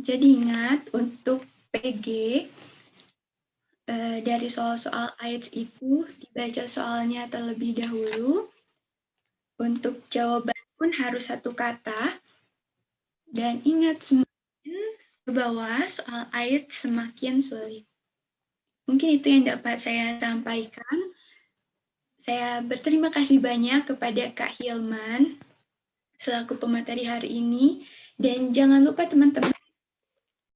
Jadi ingat, untuk PG, dari soal-soal IELTS itu dibaca soalnya terlebih dahulu. Untuk jawaban pun harus satu kata. Dan ingat, semakin ke bawah soal IELTS semakin sulit. Mungkin itu yang dapat saya sampaikan. Saya berterima kasih banyak kepada Kak Hilman selaku pemateri hari ini. Dan jangan lupa teman-teman